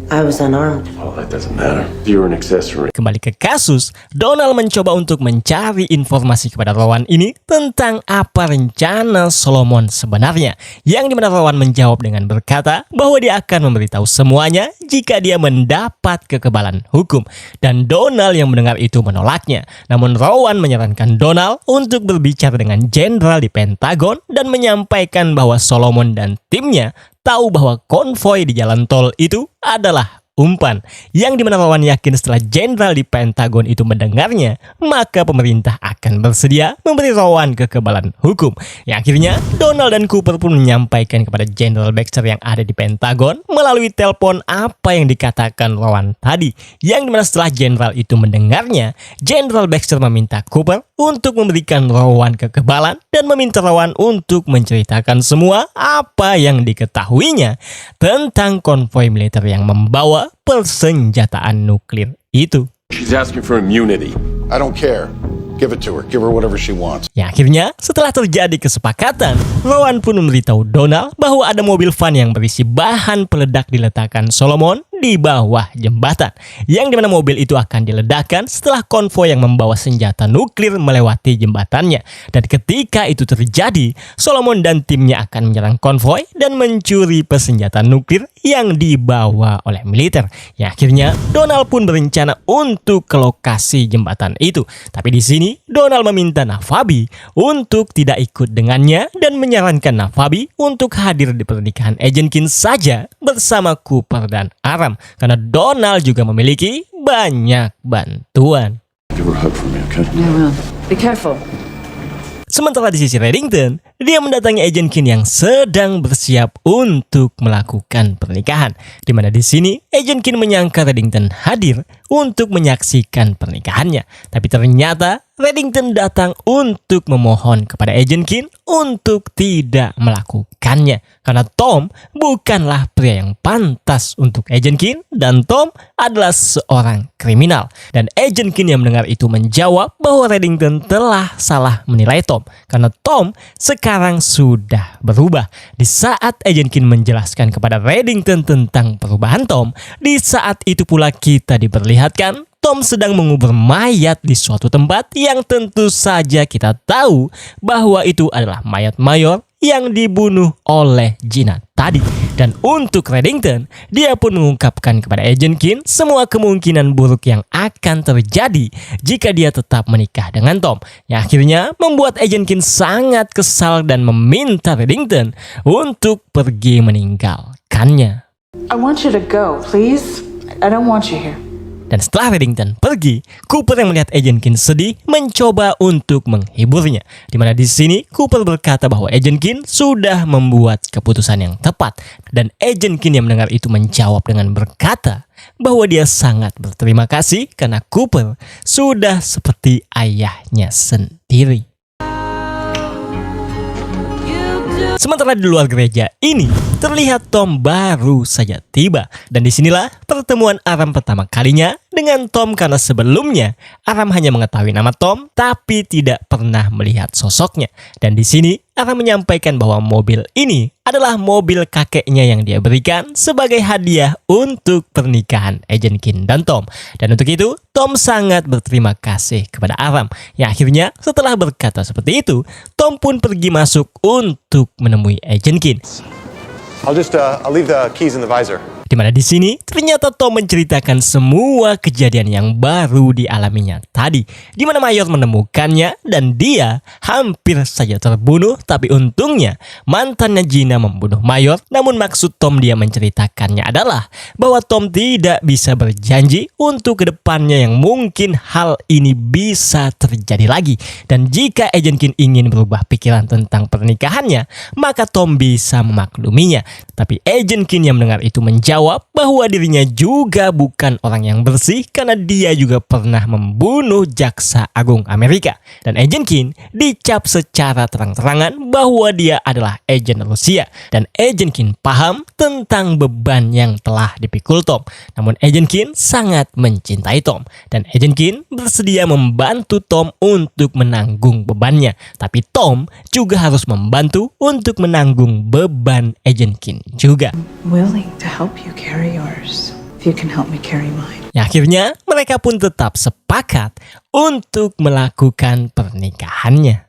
I was unarmed. Oh, that doesn't matter. You're an accessory. Kembali ke kasus, Donald mencoba untuk mencari informasi kepada Rowan ini tentang apa rencana Solomon sebenarnya, yang dimana Rowan menjawab dengan berkata bahwa dia akan memberitahu semuanya jika dia mendapat kekebalan hukum. Dan Donald yang mendengar itu menolaknya. Namun Rowan menyarankan Donald untuk berbicara dengan jenderal di Pentagon dan menyampaikan bahwa Solomon dan timnya tahu bahwa konvoi di jalan tol itu adalah umpan, yang dimana Rowan yakin setelah jenderal di Pentagon itu mendengarnya, maka pemerintah akan bersedia memberi Rowan kekebalan hukum. Yang akhirnya Donald dan Cooper pun menyampaikan kepada Jenderal Baxter yang ada di Pentagon melalui telepon apa yang dikatakan Rowan tadi, yang dimana setelah jenderal itu mendengarnya, Jenderal Baxter meminta Cooper untuk memberikan Rowan kekebalan dan meminta Rowan untuk menceritakan semua apa yang diketahuinya tentang konvoi militer yang membawa persenjataan nuklir itu. She's asking for immunity. I don't care. Give it to her. Give her whatever she wants. Ya akhirnya setelah terjadi kesepakatan, Rowan pun memberitahu Donald bahwa ada mobil van yang berisi bahan peledak diletakkan Solomon di bawah jembatan, yang dimana mobil itu akan diledakkan setelah konvoi yang membawa senjata nuklir melewati jembatannya. Dan ketika itu terjadi, Solomon dan timnya akan menyerang konvoi dan mencuri persenjataan nuklir yang dibawa oleh militer. Ya akhirnya Donald pun berencana untuk ke lokasi jembatan itu. Tapi di sini Donald meminta Navabi untuk tidak ikut dengannya dan menyarankan Navabi untuk hadir di pernikahan Agent Keen saja bersama Cooper dan Aram, karena Donald juga memiliki banyak bantuan. Give her a hug for me, okay? I will. Be careful. Sementara di sisi Reddington, dia mendatangi Agent Keen yang sedang bersiap untuk melakukan pernikahan. Di mana di sini Agent Keen menyangka Reddington hadir untuk menyaksikan pernikahannya, tapi ternyata Reddington datang untuk memohon kepada Agent Keen untuk tidak melakukannya, karena Tom bukanlah pria yang pantas untuk Agent Keen dan Tom adalah seorang kriminal. Dan Agent Keen yang mendengar itu menjawab bahwa Reddington telah salah menilai Tom, karena Tom sekarang sudah berubah. Di saat Agent Keen menjelaskan kepada Reddington tentang perubahan Tom, di saat itu pula kita diperlihatkan Tom sedang mengubur mayat di suatu tempat yang tentu saja kita tahu bahwa itu adalah mayat mayor yang dibunuh oleh Gina tadi. Dan untuk Reddington, dia pun mengungkapkan kepada Agent Keen semua kemungkinan buruk yang akan terjadi jika dia tetap menikah dengan Tom. Yang akhirnya membuat Agent Keen sangat kesal dan meminta Reddington untuk pergi meninggalkannya. I want you to go, please. I don't want you here. Dan setelah Reddington pergi, Cooper yang melihat Agent Keen sedih mencoba untuk menghiburnya. Dimana di sini Cooper berkata bahwa Agent Keen sudah membuat keputusan yang tepat. Dan Agent Keen yang mendengar itu menjawab dengan berkata bahwa dia sangat berterima kasih karena Cooper sudah seperti ayahnya sendiri. Sementara di luar gereja ini terlihat Tom baru saja tiba, dan disinilah pertemuan Aram pertama kalinya dengan Tom, karena sebelumnya Aram hanya mengetahui nama Tom tapi tidak pernah melihat sosoknya. Dan di sini Aram menyampaikan bahwa mobil ini adalah mobil kakeknya yang dia berikan sebagai hadiah untuk pernikahan Agent Keen dan Tom. Dan untuk itu Tom sangat berterima kasih kepada Aram. Yang akhirnya setelah berkata seperti itu, Tom pun pergi masuk untuk menemui Agent Keen. I'll leave the keys in the visor. Dimana di sini ternyata Tom menceritakan semua kejadian yang baru dialaminya tadi, dimana Mayor menemukannya dan dia hampir saja terbunuh. Tapi untungnya mantannya Gina membunuh Mayor. Namun maksud Tom dia menceritakannya adalah bahwa Tom tidak bisa berjanji untuk kedepannya yang mungkin hal ini bisa terjadi lagi. Dan jika Agent Keen ingin berubah pikiran tentang pernikahannya, maka Tom bisa memakluminya. Tapi Agent Keen yang mendengar itu menjawab bahwa dirinya juga bukan orang yang bersih karena dia juga pernah membunuh Jaksa Agung Amerika. Dan Agent Keen dicap secara terang-terangan bahwa dia adalah agen Rusia. Dan Agent Keen paham tentang beban yang telah dipikul Tom. Namun Agent Keen sangat mencintai Tom. Dan Agent Keen bersedia membantu Tom untuk menanggung bebannya. Tapi Tom juga harus membantu untuk menanggung beban Agent Keen juga. Willing to help you carry yours if you can help me carry mine. Ya, akhirnya mereka pun tetap sepakat untuk melakukan pernikahannya.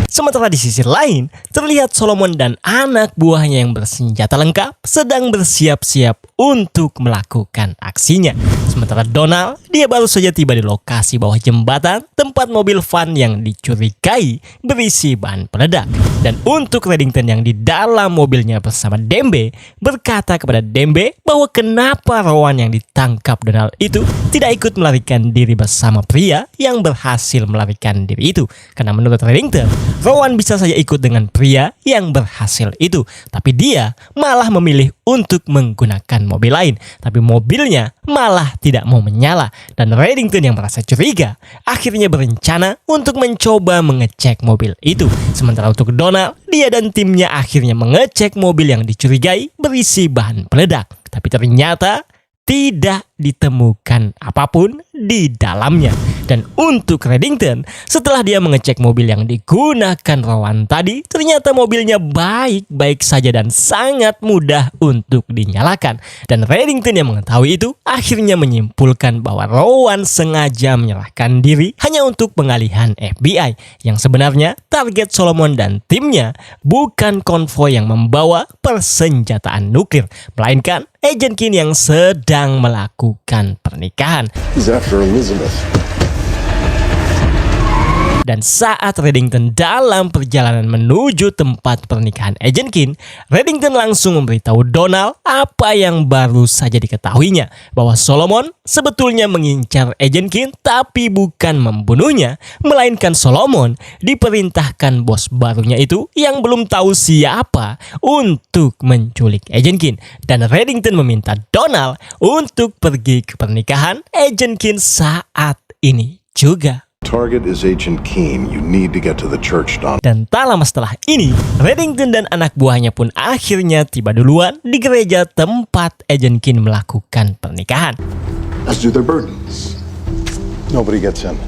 Sementara di sisi lain, terlihat Solomon dan anak buahnya yang bersenjata lengkap sedang bersiap-siap untuk melakukan aksinya. Sementara Donald, dia baru saja tiba di lokasi bawah jembatan tempat mobil van yang dicurigai berisi bahan peledak. Dan untuk Reddington yang di dalam mobilnya bersama Dembe berkata kepada Dembe bahwa kenapa Rowan yang ditangkap Donald itu tidak ikut melarikan diri bersama pria yang berhasil melarikan diri itu. Karena menurut Reddington, Rowan bisa saja ikut dengan pria yang berhasil itu, tapi dia malah memilih untuk menggunakan mobil lain. Tapi mobilnya malah tidak mau menyala. Dan Reddington yang merasa curiga akhirnya berencana untuk mencoba mengecek mobil itu. Sementara untuk Donald, dia dan timnya akhirnya mengecek mobil yang dicurigai berisi bahan peledak. Tapi ternyata tidak ditemukan apapun di dalamnya. Dan untuk Reddington, setelah dia mengecek mobil yang digunakan Rowan tadi, ternyata mobilnya baik-baik saja dan sangat mudah untuk dinyalakan. Dan Reddington yang mengetahui itu akhirnya menyimpulkan bahwa Rowan sengaja menyerahkan diri hanya untuk pengalihan FBI. Yang sebenarnya target Solomon dan timnya bukan konvoi yang membawa persenjataan nuklir, melainkan Agent Keen yang sedang melakukan pernikahan. He's after Elizabeth. Dan saat Reddington dalam perjalanan menuju tempat pernikahan Agent Keen, Reddington langsung memberitahu Donald apa yang baru saja diketahuinya, bahwa Solomon sebetulnya mengincar Agent Keen tapi bukan membunuhnya, melainkan Solomon diperintahkan bos barunya itu yang belum tahu siapa untuk menculik Agent Keen. Dan Reddington meminta Donald untuk pergi ke pernikahan Agent Keen saat ini juga. Target is Agent Keen. You need to get to the church, Don. Dan tak lama setelah ini, Reddington dan anak buahnya pun akhirnya tiba duluan di gereja tempat Agent Keen melakukan pernikahan. As do their burdens. Nobody gets in.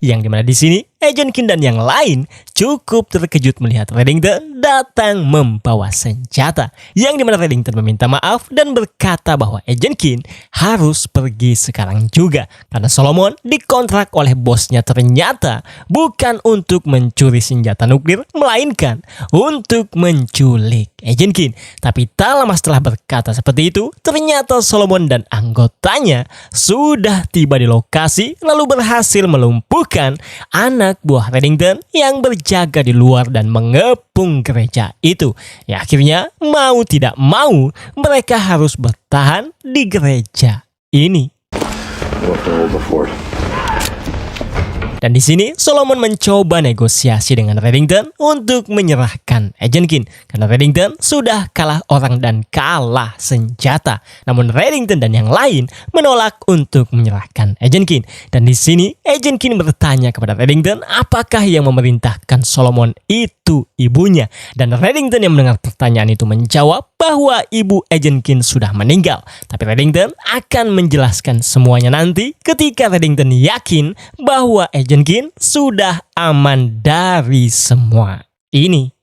Yang dimana di sini Agent Keen dan yang lain cukup terkejut melihat Reddington datang membawa senjata. Yang dimana Reddington meminta maaf dan berkata bahwa Agent Keen harus pergi sekarang juga, karena Solomon dikontrak oleh bosnya ternyata bukan untuk mencuri senjata nuklir, melainkan untuk menculik Agent Keen. Tapi tak lama setelah berkata seperti itu, ternyata Solomon dan anggotanya sudah tiba di lokasi lalu berhasil melumpuhkan anak buah Reddington yang berjaga di luar dan mengepung gereja itu. Ya, akhirnya mau tidak mau mereka harus bertahan di gereja ini. We'll have to hold the fort. Dan di sini Solomon mencoba negosiasi dengan Reddington untuk menyerahkan Agent Keen, karena Reddington sudah kalah orang dan kalah senjata. Namun Reddington dan yang lain menolak untuk menyerahkan Agent Keen. Dan di sini Agent Keen bertanya kepada Reddington apakah yang memerintahkan Solomon itu ibunya. Dan Reddington yang mendengar pertanyaan itu menjawab bahwa ibu Agent Keen sudah meninggal. Tapi Reddington akan menjelaskan semuanya nanti ketika Reddington yakin bahwa Agent Keen sudah aman dari semua ini.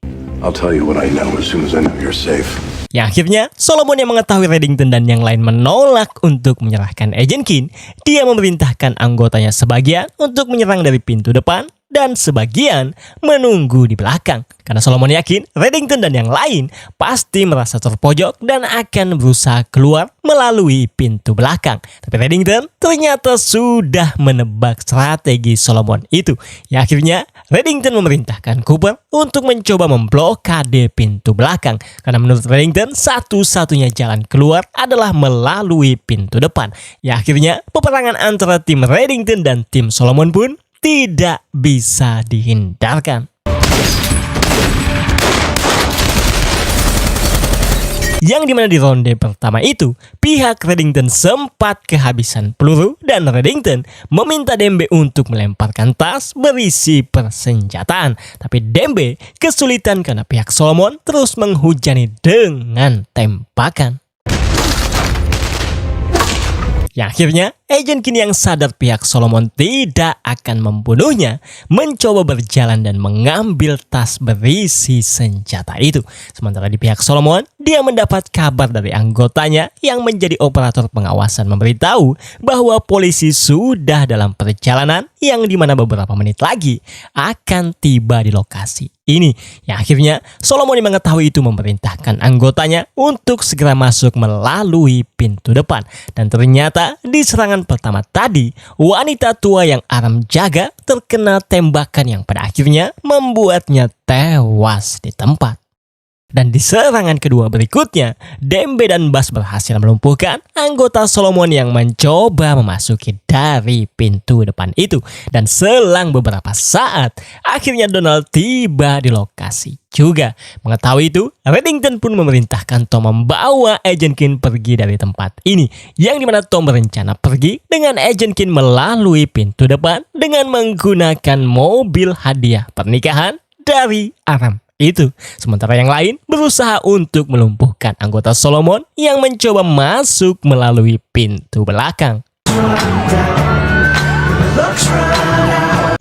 I'll tell you what I know as soon as I know you're safe. Yang akhirnya Solomon yang mengetahui Reddington dan yang lain menolak untuk menyerahkan Agent Keen, dia memerintahkan anggotanya sebagian untuk menyerang dari pintu depan dan sebagian menunggu di belakang. Karena Solomon yakin Reddington dan yang lain pasti merasa terpojok dan akan berusaha keluar melalui pintu belakang. Tapi Reddington ternyata sudah menebak strategi Solomon itu. Ya, akhirnya Reddington memerintahkan Cooper untuk mencoba memblokade pintu belakang. Karena menurut Reddington satu-satunya jalan keluar adalah melalui pintu depan. Ya, akhirnya peperangan antara tim Reddington dan tim Solomon pun tidak bisa dihindarkan. Yang dimana di ronde pertama itu, pihak Reddington sempat kehabisan peluru dan Reddington meminta Dembe untuk melemparkan tas berisi persenjataan. Tapi Dembe kesulitan karena pihak Solomon terus menghujani dengan tembakan. Yang akhirnya Agent Keen yang sadar pihak Solomon tidak akan membunuhnya mencoba berjalan dan mengambil tas berisi senjata itu. Sementara di pihak Solomon, dia mendapat kabar dari anggotanya yang menjadi operator pengawasan memberitahu bahwa polisi sudah dalam perjalanan yang dimana beberapa menit lagi akan tiba di lokasi ini. Yang akhirnya Solomon yang mengetahui itu memerintahkan anggotanya untuk segera masuk melalui pintu depan. Dan ternyata di serangan pertama tadi, wanita tua yang Aram jaga terkena tembakan yang pada akhirnya membuatnya tewas di tempat. Dan di serangan kedua berikutnya, Dembe dan Bas berhasil melumpuhkan anggota Solomon yang mencoba memasuki dari pintu depan itu. Dan selang beberapa saat, akhirnya Donald tiba di lokasi juga. Mengetahui itu, Reddington pun memerintahkan Tom membawa Agent Keen pergi dari tempat ini. Yang dimana Tom berencana pergi dengan Agent Keen melalui pintu depan dengan menggunakan mobil hadiah pernikahan dari Aram itu. Sementara yang lain berusaha untuk melumpuhkan anggota Solomon yang mencoba masuk melalui pintu belakang.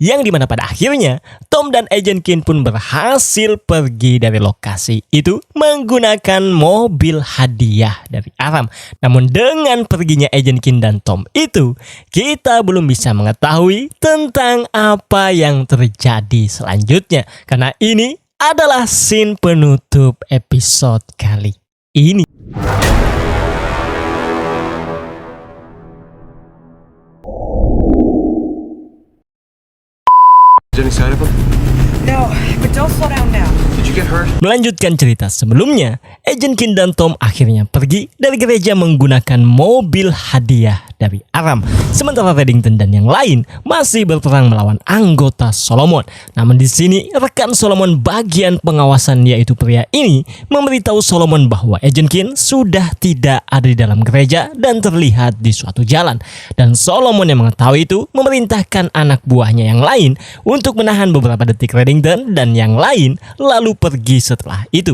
Yang dimana pada akhirnya Tom dan Agent Keen pun berhasil pergi dari lokasi itu menggunakan mobil hadiah dari Aram. Namun dengan perginya Agent Keen dan Tom itu, kita belum bisa mengetahui tentang apa yang terjadi selanjutnya. Karena ini adalah scene penutup episode kali ini. Any sign of him? No, but don't slow down now. Did you get hurt? Melanjutkan cerita sebelumnya, Agent Keen dan Tom akhirnya pergi dari gereja menggunakan mobil hadiah dari Aram. Sementara Reddington dan yang lain masih berperang melawan anggota Solomon. Namun di sini rekan Solomon bagian pengawasan yaitu pria ini memberitahu Solomon bahwa Agent Keen sudah tidak ada di dalam gereja dan terlihat di suatu jalan. Dan Solomon yang mengetahui itu memerintahkan anak buahnya yang lain untuk menahan beberapa detik Reddington dan yang lain lalu pergi setelah itu.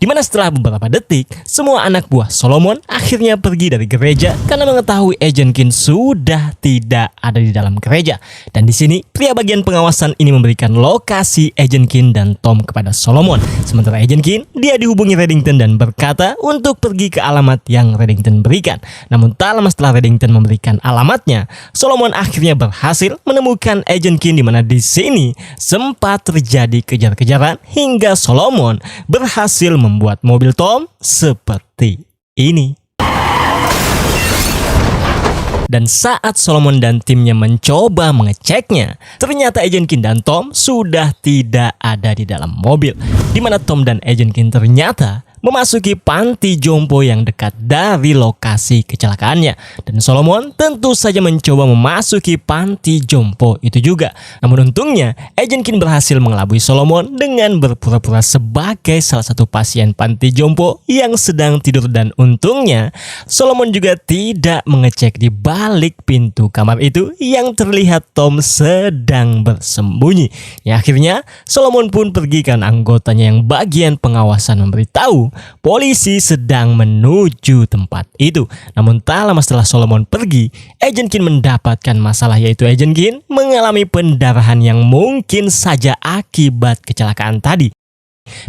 Dimana setelah beberapa detik, semua anak buah Solomon akhirnya pergi dari gereja karena mengetahui Agent Keen sudah tidak ada di dalam gereja. Dan di sini, pria bagian pengawasan ini memberikan lokasi Agent Keen dan Tom kepada Solomon. Sementara Agent Keen, dia dihubungi Reddington dan berkata untuk pergi ke alamat yang Reddington berikan. Namun tak lama setelah Reddington memberikan alamatnya, Solomon akhirnya berhasil menemukan Agent Keen di mana di sini sempat terjadi kejar-kejaran hingga Solomon berhasil membuat mobil Tom seperti ini. Dan saat Solomon dan timnya mencoba mengeceknya, ternyata Agent Keen dan Tom sudah tidak ada di dalam mobil. Di mana Tom dan Agent Keen ternyata memasuki panti jompo yang dekat dari lokasi kecelakaannya. Dan Solomon tentu saja mencoba memasuki panti jompo itu juga. Namun untungnya, Agent Keen berhasil mengelabui Solomon dengan berpura-pura sebagai salah satu pasien panti jompo yang sedang tidur. Dan untungnya, Solomon juga tidak mengecek di balik pintu kamar itu yang terlihat Tom sedang bersembunyi. Ya, akhirnya, Solomon pun pergi kan anggotanya yang bagian pengawasan memberitahu polisi sedang menuju tempat itu. Namun tak lama setelah Solomon pergi, Agent Keen mendapatkan masalah yaitu Agent Keen mengalami pendarahan yang mungkin saja akibat kecelakaan tadi.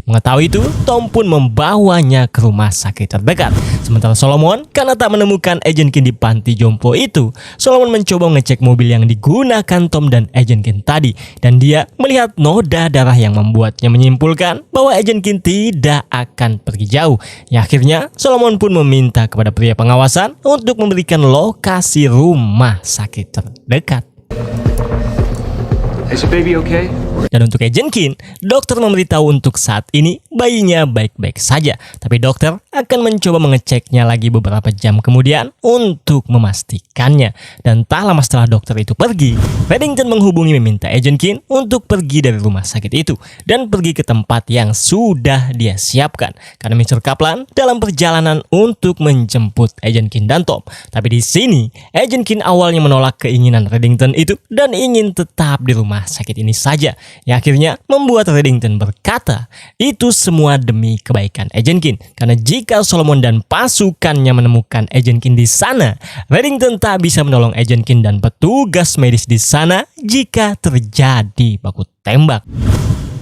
Mengetahui itu, Tom pun membawanya ke rumah sakit terdekat. Sementara Solomon, karena tak menemukan Agent Keen di panti jompo itu, Solomon mencoba mengecek mobil yang digunakan Tom dan Agent Keen tadi. Dan dia melihat noda darah yang membuatnya menyimpulkan bahwa Agent Keen tidak akan pergi jauh. Ya, akhirnya, Solomon pun meminta kepada pria pengawasan untuk memberikan lokasi rumah sakit terdekat. Is the baby okay? Dan untuk Agent Keen, dokter memberitahu untuk saat ini bayinya baik-baik saja. Tapi dokter akan mencoba mengeceknya lagi beberapa jam kemudian untuk memastikannya. Dan tak lama setelah dokter itu pergi, Reddington menghubungi meminta Agent Keen untuk pergi dari rumah sakit itu dan pergi ke tempat yang sudah dia siapkan. Karena Mr. Kaplan dalam perjalanan untuk menjemput Agent Keen dan Tom. Tapi di sini, Agent Keen awalnya menolak keinginan Reddington itu dan ingin tetap di rumah sakit ini saja. Yang akhirnya membuat Reddington berkata, itu semua demi kebaikan Agent Keen. Karena jika Solomon dan pasukannya menemukan Agent Keen di sana, Reddington tak bisa menolong Agent Keen dan petugas medis di sana jika terjadi baku tembak.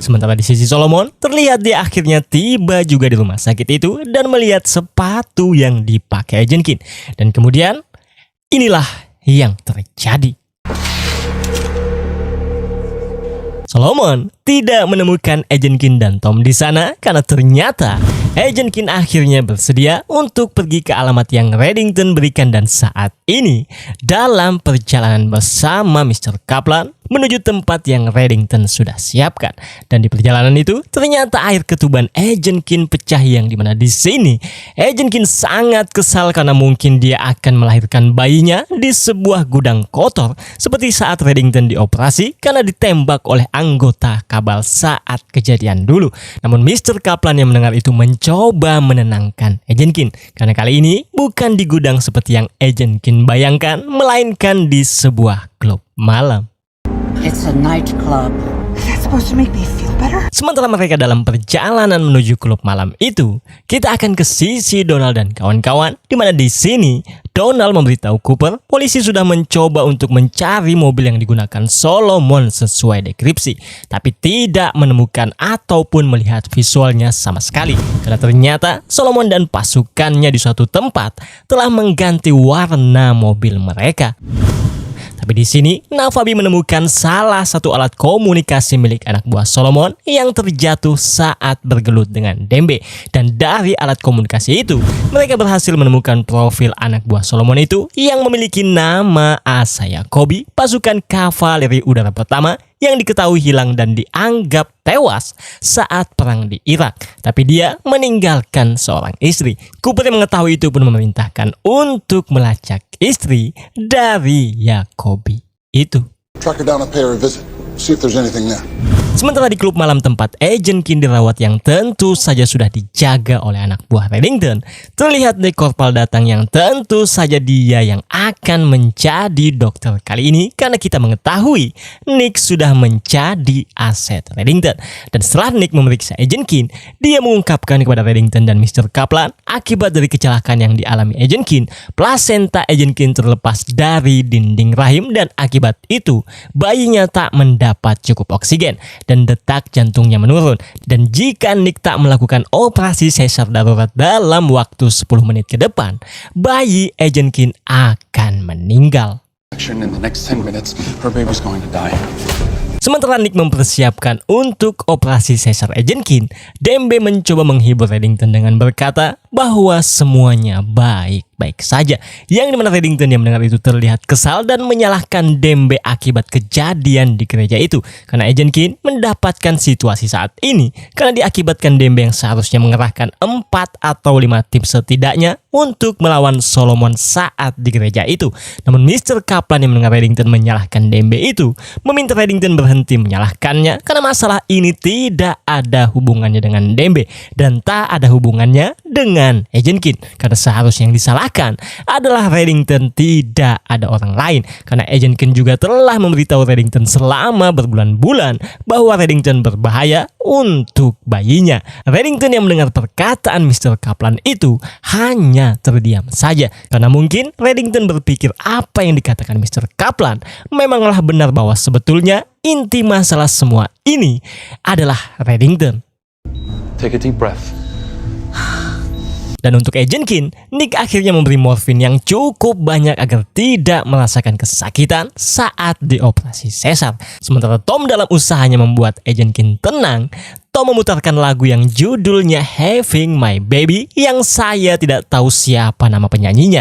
Sementara di sisi Solomon, terlihat dia akhirnya tiba juga di rumah sakit itu dan melihat sepatu yang dipakai Agent Keen. Dan kemudian, inilah yang terjadi. Solomon tidak menemukan Agent Keen dan Tom di sana karena ternyata Agent Keen akhirnya bersedia untuk pergi ke alamat yang Reddington berikan dan saat ini dalam perjalanan bersama Mr. Kaplan menuju tempat yang Reddington sudah siapkan. Dan di perjalanan itu ternyata air ketuban Agent Keen pecah yang dimana di sini Agent Keen sangat kesal karena mungkin dia akan melahirkan bayinya di sebuah gudang kotor seperti saat Reddington dioperasi karena ditembak oleh anggota kabal saat kejadian dulu. Namun Mr. Kaplan yang mendengar itu mencoba menenangkan Agent Keen karena kali ini bukan di gudang seperti yang Agent Keen bayangkan, melainkan di sebuah klub malam. It's a nightclub. Is that supposed to make me feel better? Sementara mereka dalam perjalanan menuju klub malam itu, kita akan ke sisi Donald dan kawan-kawan, di mana di sini Donald memberitahu Cooper polisi sudah mencoba untuk mencari mobil yang digunakan Solomon sesuai deskripsi, tapi tidak menemukan ataupun melihat visualnya sama sekali. Karena ternyata Solomon dan pasukannya di suatu tempat telah mengganti warna mobil mereka. Tapi di sini, Navabi menemukan salah satu alat komunikasi milik anak buah Solomon yang terjatuh saat bergelut dengan Dembe. Dan dari alat komunikasi itu, mereka berhasil menemukan profil anak buah Solomon itu yang memiliki nama Asaya Kobi, pasukan kavaleri udara pertama yang diketahui hilang dan dianggap tewas saat perang di Irak. Tapi dia meninggalkan seorang istri. Cooper yang mengetahui itu pun memerintahkan untuk melacak istri dari Yakobi itu. Track her down and pay her a visit. See if there's anything there. Sementara di klub malam tempat Agent Kin dirawat yang tentu saja sudah dijaga oleh anak buah Reddington, terlihat Nick Corporal datang yang tentu saja dia yang akan menjadi dokter kali ini karena kita mengetahui Nick sudah menjadi aset Reddington. Dan setelah Nick memeriksa Agent Kin, dia mengungkapkan kepada Reddington dan Mr. Kaplan akibat dari kecelakaan yang dialami Agent Kin, plasenta Agent Kin terlepas dari dinding rahim dan akibat itu bayinya tak mendapat cukup oksigen dan detak jantungnya menurun. Dan jika Nick tak melakukan operasi sesar darurat dalam waktu 10 menit ke depan, bayi Agent Kin akan meninggal. In the next 10 minutes, her baby's going to die. Sementara Nick mempersiapkan untuk operasi sesar Agent Kin, Dembe mencoba menghibur Reddington dengan berkata bahwa semuanya baik-baik saja. Yang dimana Reddington yang mendengar itu terlihat kesal dan menyalahkan Dembe akibat kejadian di gereja itu. Karena Agent Kin mendapatkan situasi saat ini karena diakibatkan Dembe yang seharusnya mengerahkan 4 atau 5 tim setidaknya untuk melawan Solomon saat di gereja itu. Namun Mr. Kaplan yang mendengar Reddington menyalahkan Dembe itu meminta Reddington berhenti menyalahkannya karena masalah ini tidak ada hubungannya dengan Dembe dan tak ada hubungannya dengan Agent Kin. Karena seharusnya yang disalahkan adalah Reddington, tidak ada orang lain. Karena Agent Kin juga telah memberitahu Reddington selama berbulan-bulan bahwa Reddington berbahaya untuk bayinya. Reddington yang mendengar perkataan Mr. Kaplan itu hanya terdiam saja karena mungkin Reddington berpikir apa yang dikatakan Mr. Kaplan memanglah benar bahwa sebetulnya inti masalah semua ini adalah Reddington. Take a deep breath. Dan untuk Agent Kin, Nick akhirnya memberi morfin yang cukup banyak agar tidak merasakan kesakitan saat dioperasi sesar. Sementara Tom dalam usahanya membuat Agent Kin tenang, Tom memutarkan lagu yang judulnya Having My Baby yang saya tidak tahu siapa nama penyanyinya.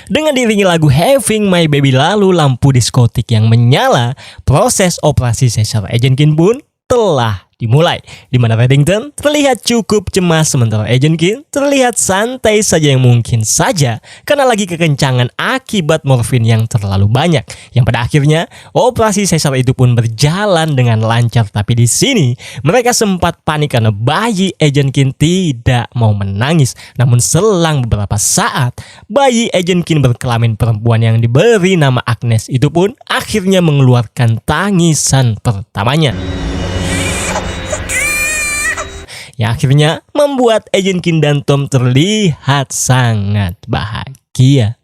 Dengan diiringi lagu Having My Baby lalu lampu diskotik yang menyala, proses operasi sesar Agent Kin pun telah dimulai, di mana Reddington terlihat cukup cemas sementara Agent Kin terlihat santai saja yang mungkin saja karena lagi kekencangan akibat morfin yang terlalu banyak. Yang pada akhirnya operasi sesar itu pun berjalan dengan lancar, tapi di sini mereka sempat panik karena bayi Agent Kin tidak mau menangis. Namun selang beberapa saat, bayi Agent Kin berkelamin perempuan yang diberi nama Agnes itu pun akhirnya mengeluarkan tangisan pertamanya, yang akhirnya membuat Agent Kin dan Tom terlihat sangat bahagia.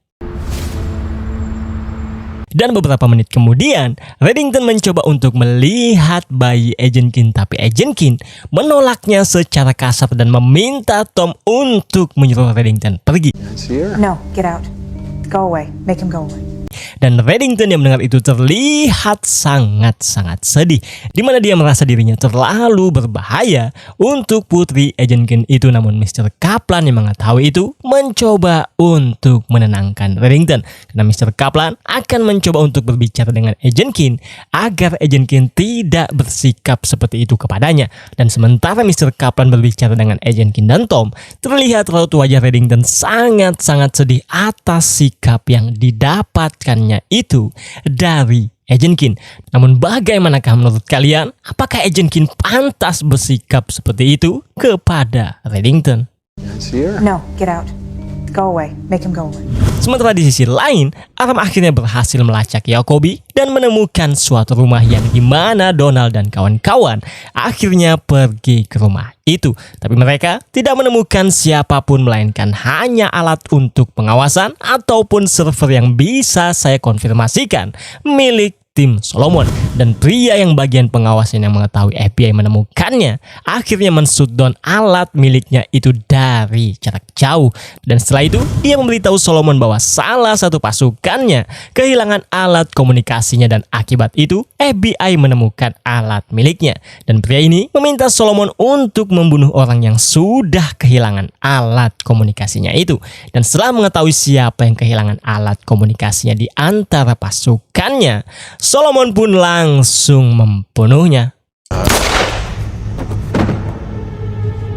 Dan beberapa menit kemudian, Reddington mencoba untuk melihat bayi Agent Kin, tapi Agent Kin menolaknya secara kasar dan meminta Tom untuk menyuruh Reddington pergi. No, get out. Go away. Make him go away. Dan Reddington yang mendengar itu terlihat sangat-sangat sedih, di mana dia merasa dirinya terlalu berbahaya untuk putri Agent Kin itu. Namun Mr. Kaplan yang mengetahui itu mencoba untuk menenangkan Reddington, karena Mr. Kaplan akan mencoba untuk berbicara dengan Agent Kin agar Agent Kin tidak bersikap seperti itu kepadanya. Dan sementara Mr. Kaplan berbicara dengan Agent Kin dan Tom, terlihat raut wajah Reddington sangat-sangat sedih atas sikap yang didapatkannya itu dari Agent Kin. Namun bagaimanakah menurut kalian? Apakah Agent Kin pantas bersikap seperti itu kepada Reddington? No, get out. Go away. Make him go away. Sementara di sisi lain, Aram akhirnya berhasil melacak Jacoby dan menemukan suatu rumah yang dimana Donald dan kawan-kawan akhirnya pergi ke rumah itu. Tapi mereka tidak menemukan siapapun melainkan hanya alat untuk pengawasan ataupun server yang bisa saya konfirmasikan milik tim Solomon. Dan pria yang bagian pengawasan yang mengetahui FBI menemukannya akhirnya men-shutdown alat miliknya itu dari jarak jauh. Dan setelah itu dia memberitahu Solomon bahwa salah satu pasukannya kehilangan alat komunikasinya dan akibat itu FBI menemukan alat miliknya. Dan pria ini meminta Solomon untuk membunuh orang yang sudah kehilangan alat komunikasinya itu. Dan setelah mengetahui siapa yang kehilangan alat komunikasinya di antara pasukannya, Solomon pun langsung membunuhnya.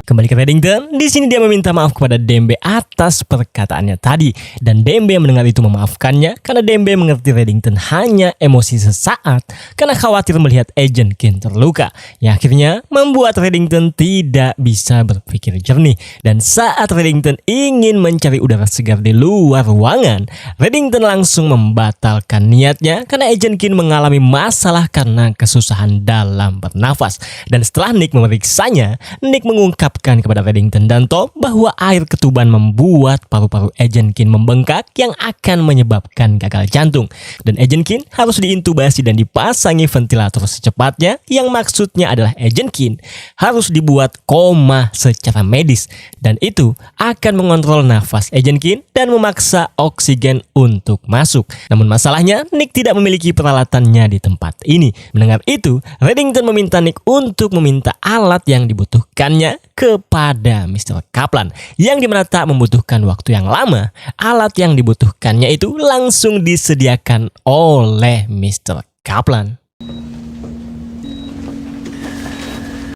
Kembali ke Reddington, di sini dia meminta maaf kepada Dembe atas perkataannya tadi, dan Dembe mendengar itu memaafkannya karena Dembe mengerti Reddington hanya emosi sesaat karena khawatir melihat Agent Keen terluka, yang akhirnya membuat Reddington tidak bisa berpikir jernih. Dan saat Reddington ingin mencari udara segar di luar ruangan, Reddington langsung membatalkan niatnya karena Agent Keen mengalami masalah karena kesusahan dalam bernafas. Dan setelah Nick memeriksanya, Nick mengungkapkan kepada Reddington dan Tom bahwa air ketuban membuat paru-paru Agent Keen membengkak yang akan menyebabkan gagal jantung. Dan Agent Keen harus diintubasi dan dipasangi ventilator secepatnya, yang maksudnya adalah Agent Keen harus dibuat koma secara medis. Dan itu akan mengontrol nafas Agent Keen dan memaksa oksigen untuk masuk. Namun masalahnya Nick tidak memiliki peralatannya di tempat ini. Mendengar itu, Reddington meminta Nick untuk meminta alat yang dibutuhkannya kepada Mr. Kaplan, yang dimana tak membutuhkan waktu yang lama. Alat yang dibutuhkannya itu langsung disediakan oleh Mr. Kaplan.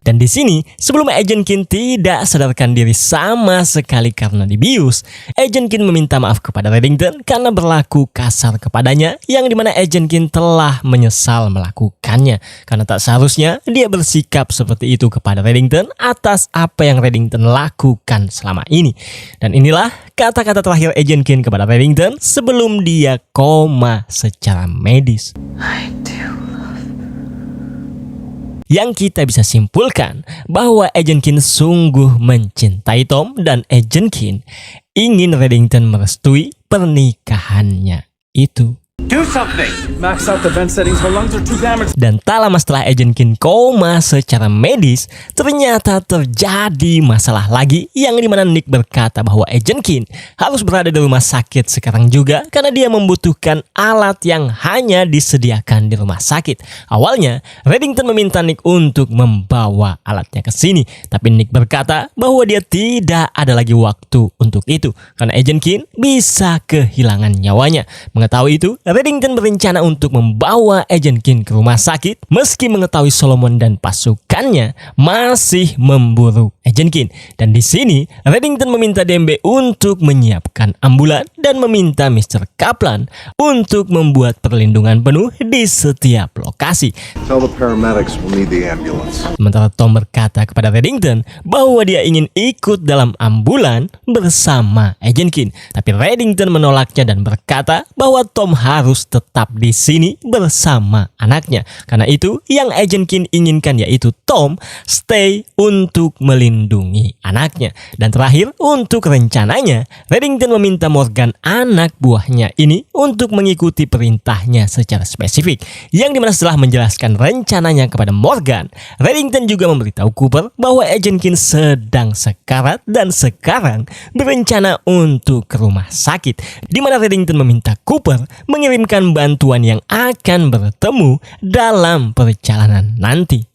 Dan di sini, sebelum Agent Keen tidak sadarkan diri sama sekali karena dibius, Agent Keen meminta maaf kepada Reddington karena berlaku kasar kepadanya, yang dimana Agent Keen telah menyesal melakukannya karena tak seharusnya dia bersikap seperti itu kepada Reddington atas apa yang Reddington lakukan selama ini. Dan inilah kata-kata terakhir Agent Keen kepada Reddington sebelum dia koma secara medis. I do. Yang kita bisa simpulkan bahwa Agent Keen sungguh mencintai Tom dan Agent Keen ingin Reddington merestui pernikahannya itu. Do something! Max out the vent settings, her lungs are too damaged. Dan tak lama setelah Agent Keen koma secara medis, ternyata terjadi masalah lagi, yang dimana Nick berkata bahwa Agent Keen harus berada di rumah sakit sekarang juga karena dia membutuhkan alat yang hanya disediakan di rumah sakit. Awalnya, Reddington meminta Nick untuk membawa alatnya ke sini, tapi Nick berkata bahwa dia tidak ada lagi waktu untuk itu karena Agent Keen bisa kehilangan nyawanya. Mengetahui itu, Reddington berencana untuk membawa Agent Keen ke rumah sakit meski mengetahui Solomon dan pasukannya masih memburu Agent Keen. Dan di sini Reddington meminta Dembe untuk menyiapkan ambulan dan meminta Mr. Kaplan untuk membuat perlindungan penuh di setiap lokasi. Tell the paramedics we'll need the ambulance. Sementara Tom berkata kepada Reddington bahwa dia ingin ikut dalam ambulan bersama Agent Keen. Tapi Reddington menolaknya dan berkata bahwa Tom harus tetap di sini bersama anaknya. Karena itu yang Agent Keen inginkan yaitu Tom stay untuk melindungi anaknya. Dan terakhir, untuk rencananya Reddington meminta Morgan, anak buahnya ini, untuk mengikuti perintahnya secara spesifik. Yang dimana setelah menjelaskan rencananya kepada Morgan, Reddington juga memberitahu Cooper bahwa Agent Keen sedang sekarat dan sekarang berencana untuk ke rumah sakit. Dimana Reddington meminta Cooper mengirimkan bantuan yang akan bertemu dalam perjalanan nanti.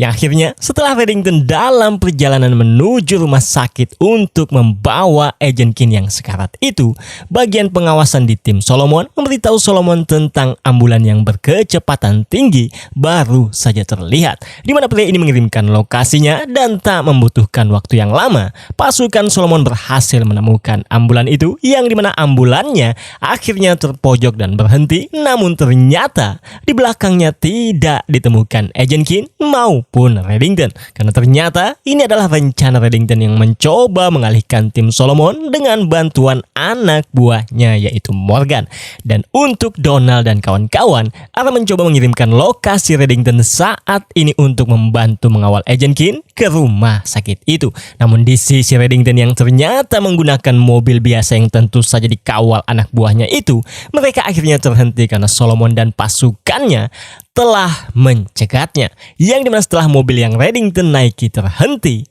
Yang akhirnya setelah Reddington dalam perjalanan menuju rumah sakit untuk membawa Agent Keen yang sekarat itu, bagian pengawasan di tim Solomon memberitahu Solomon tentang ambulan yang berkecepatan tinggi baru saja terlihat, di mana pria ini mengirimkan lokasinya dan tak membutuhkan waktu yang lama. Pasukan Solomon berhasil menemukan ambulan itu, yang dimana ambulannya akhirnya terpojok dan berhenti, namun ternyata di belakangnya tidak ditemukan Agent Keen maupun maupun Reddington. Karena ternyata ini adalah rencana Reddington yang mencoba mengalihkan tim Solomon dengan bantuan anak buahnya yaitu Morgan. Dan untuk Donald dan kawan-kawan, Aram mencoba mengirimkan lokasi Reddington saat ini untuk membantu mengawal Agent Keen ke rumah sakit itu. Namun di sisi Reddington yang ternyata menggunakan mobil biasa yang tentu saja dikawal anak buahnya itu, mereka akhirnya terhenti karena Solomon dan pasukannya telah mencegatnya. Yang dimana setelah mobil yang Reddington naiki terhenti,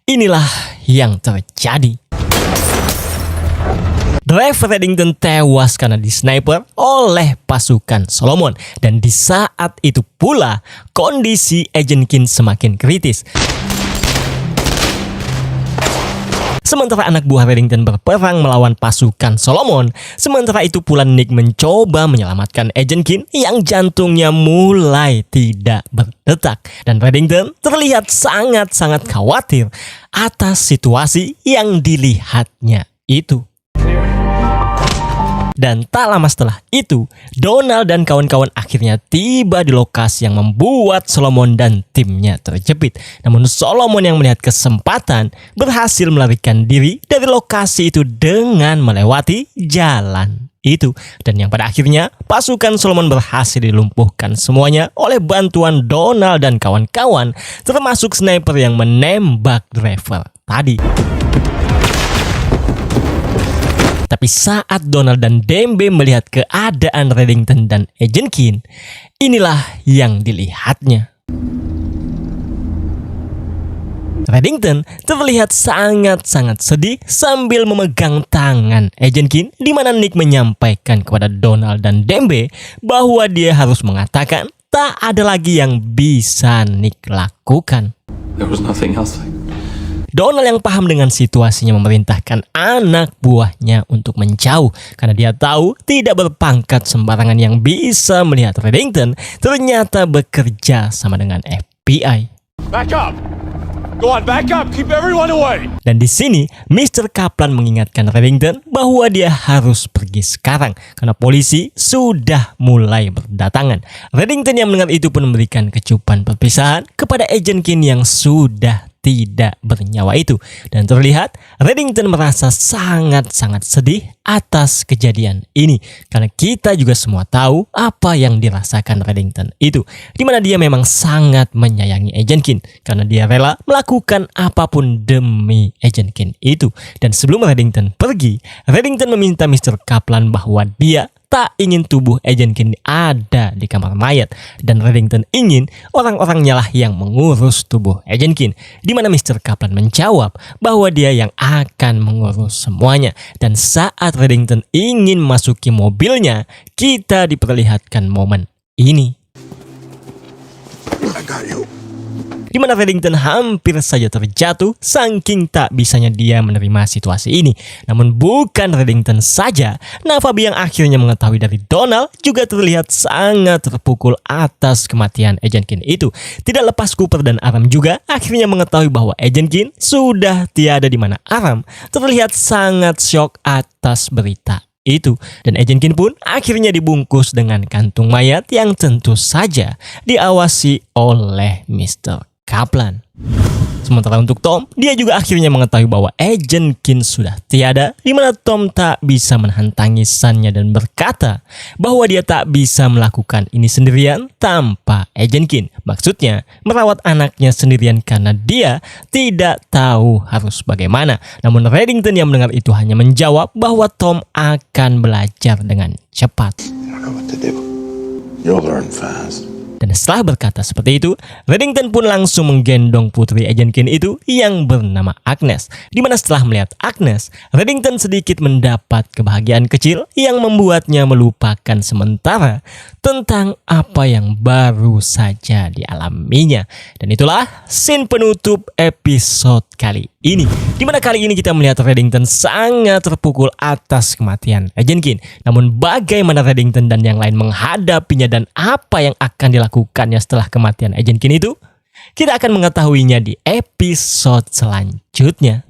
inilah yang terjadi. Driver Reddington tewas karena disniper oleh pasukan Solomon. Dan di saat itu pula kondisi Agent Keen semakin kritis. Sementara anak buah Reddington berperang melawan pasukan Solomon, sementara itu pula Nick mencoba menyelamatkan Agent Keen yang jantungnya mulai tidak berdetak. Dan Reddington terlihat sangat-sangat khawatir atas situasi yang dilihatnya itu. Dan tak lama setelah itu, Donald dan kawan-kawan akhirnya tiba di lokasi yang membuat Solomon dan timnya terjepit. Namun Solomon yang melihat kesempatan berhasil melarikan diri dari lokasi itu dengan melewati jalan itu. Dan yang pada akhirnya pasukan Solomon berhasil dilumpuhkan semuanya oleh bantuan Donald dan kawan-kawan, termasuk sniper yang menembak driver tadi. Tapi saat Donald dan Dembe melihat keadaan Reddington dan Agent Keen, inilah yang dilihatnya. Reddington terlihat sangat-sangat sedih sambil memegang tangan Agent Keen, di mana Nick menyampaikan kepada Donald dan Dembe bahwa dia harus mengatakan tak ada lagi yang bisa Nick lakukan. There was nothing else. Donald yang paham dengan situasinya memerintahkan anak buahnya untuk menjauh karena dia tahu tidak berpangkat sembarangan yang bisa melihat Reddington ternyata bekerja sama dengan FBI. Back up! Go on, back up! Keep everyone away! Dan di sini, Mr. Kaplan mengingatkan Reddington bahwa dia harus pergi sekarang karena polisi sudah mulai berdatangan. Reddington yang mendengar itu pun memberikan kecupan perpisahan kepada Agent Keen yang sudah tidak bernyawa itu. Dan terlihat Reddington merasa sangat-sangat sedih atas kejadian ini. Karena kita juga semua tahu apa yang dirasakan Reddington itu. Dimana dia memang sangat menyayangi Agent Keen. Karena dia rela melakukan apapun demi Agent Keen itu. Dan sebelum Reddington pergi, Reddington meminta Mr. Kaplan bahwa dia tak ingin tubuh Agent Keen ada di kamar mayat. Dan Reddington ingin orang-orangnya lah yang mengurus tubuh Agent Keen. Di mana Mr. Kaplan menjawab bahwa dia yang akan mengurus semuanya. Dan saat Reddington ingin masuki mobilnya, kita diperlihatkan momen ini. I got you. Di mana Reddington hampir saja terjatuh saking tak bisanya dia menerima situasi ini. Namun bukan Reddington saja, Navabi yang akhirnya mengetahui dari Donald juga terlihat sangat terpukul atas kematian Agent Keen itu. Tidak lepas Cooper dan Aram juga akhirnya mengetahui bahwa Agent Keen sudah tiada, di mana Aram terlihat sangat syok atas berita itu. Dan Agent Keen pun akhirnya dibungkus dengan kantung mayat yang tentu saja diawasi oleh Mr. Kaplan. Sementara untuk Tom, dia juga akhirnya mengetahui bahwa Agent Keen sudah tiada, di mana Tom tak bisa menahan tangisannya dan berkata bahwa dia tak bisa melakukan ini sendirian tanpa Agent Keen. Maksudnya merawat anaknya sendirian karena dia tidak tahu harus bagaimana. Namun Reddington yang mendengar itu hanya menjawab bahwa Tom akan belajar dengan cepat. You don't know what to do. You'll learn fast. Dan setelah berkata seperti itu, Reddington pun langsung menggendong putri Agent Keen itu yang bernama Agnes. Di mana setelah melihat Agnes, Reddington sedikit mendapat kebahagiaan kecil yang membuatnya melupakan sementara tentang apa yang baru saja dialaminya. Dan itulah scene penutup episode kali ini. Di mana kali ini kita melihat Reddington sangat terpukul atas kematian Agent Keen. Namun bagaimana Reddington dan yang lain menghadapinya dan apa yang akan dilakukannya setelah kematian Agent Keen itu, kita akan mengetahuinya di episode selanjutnya.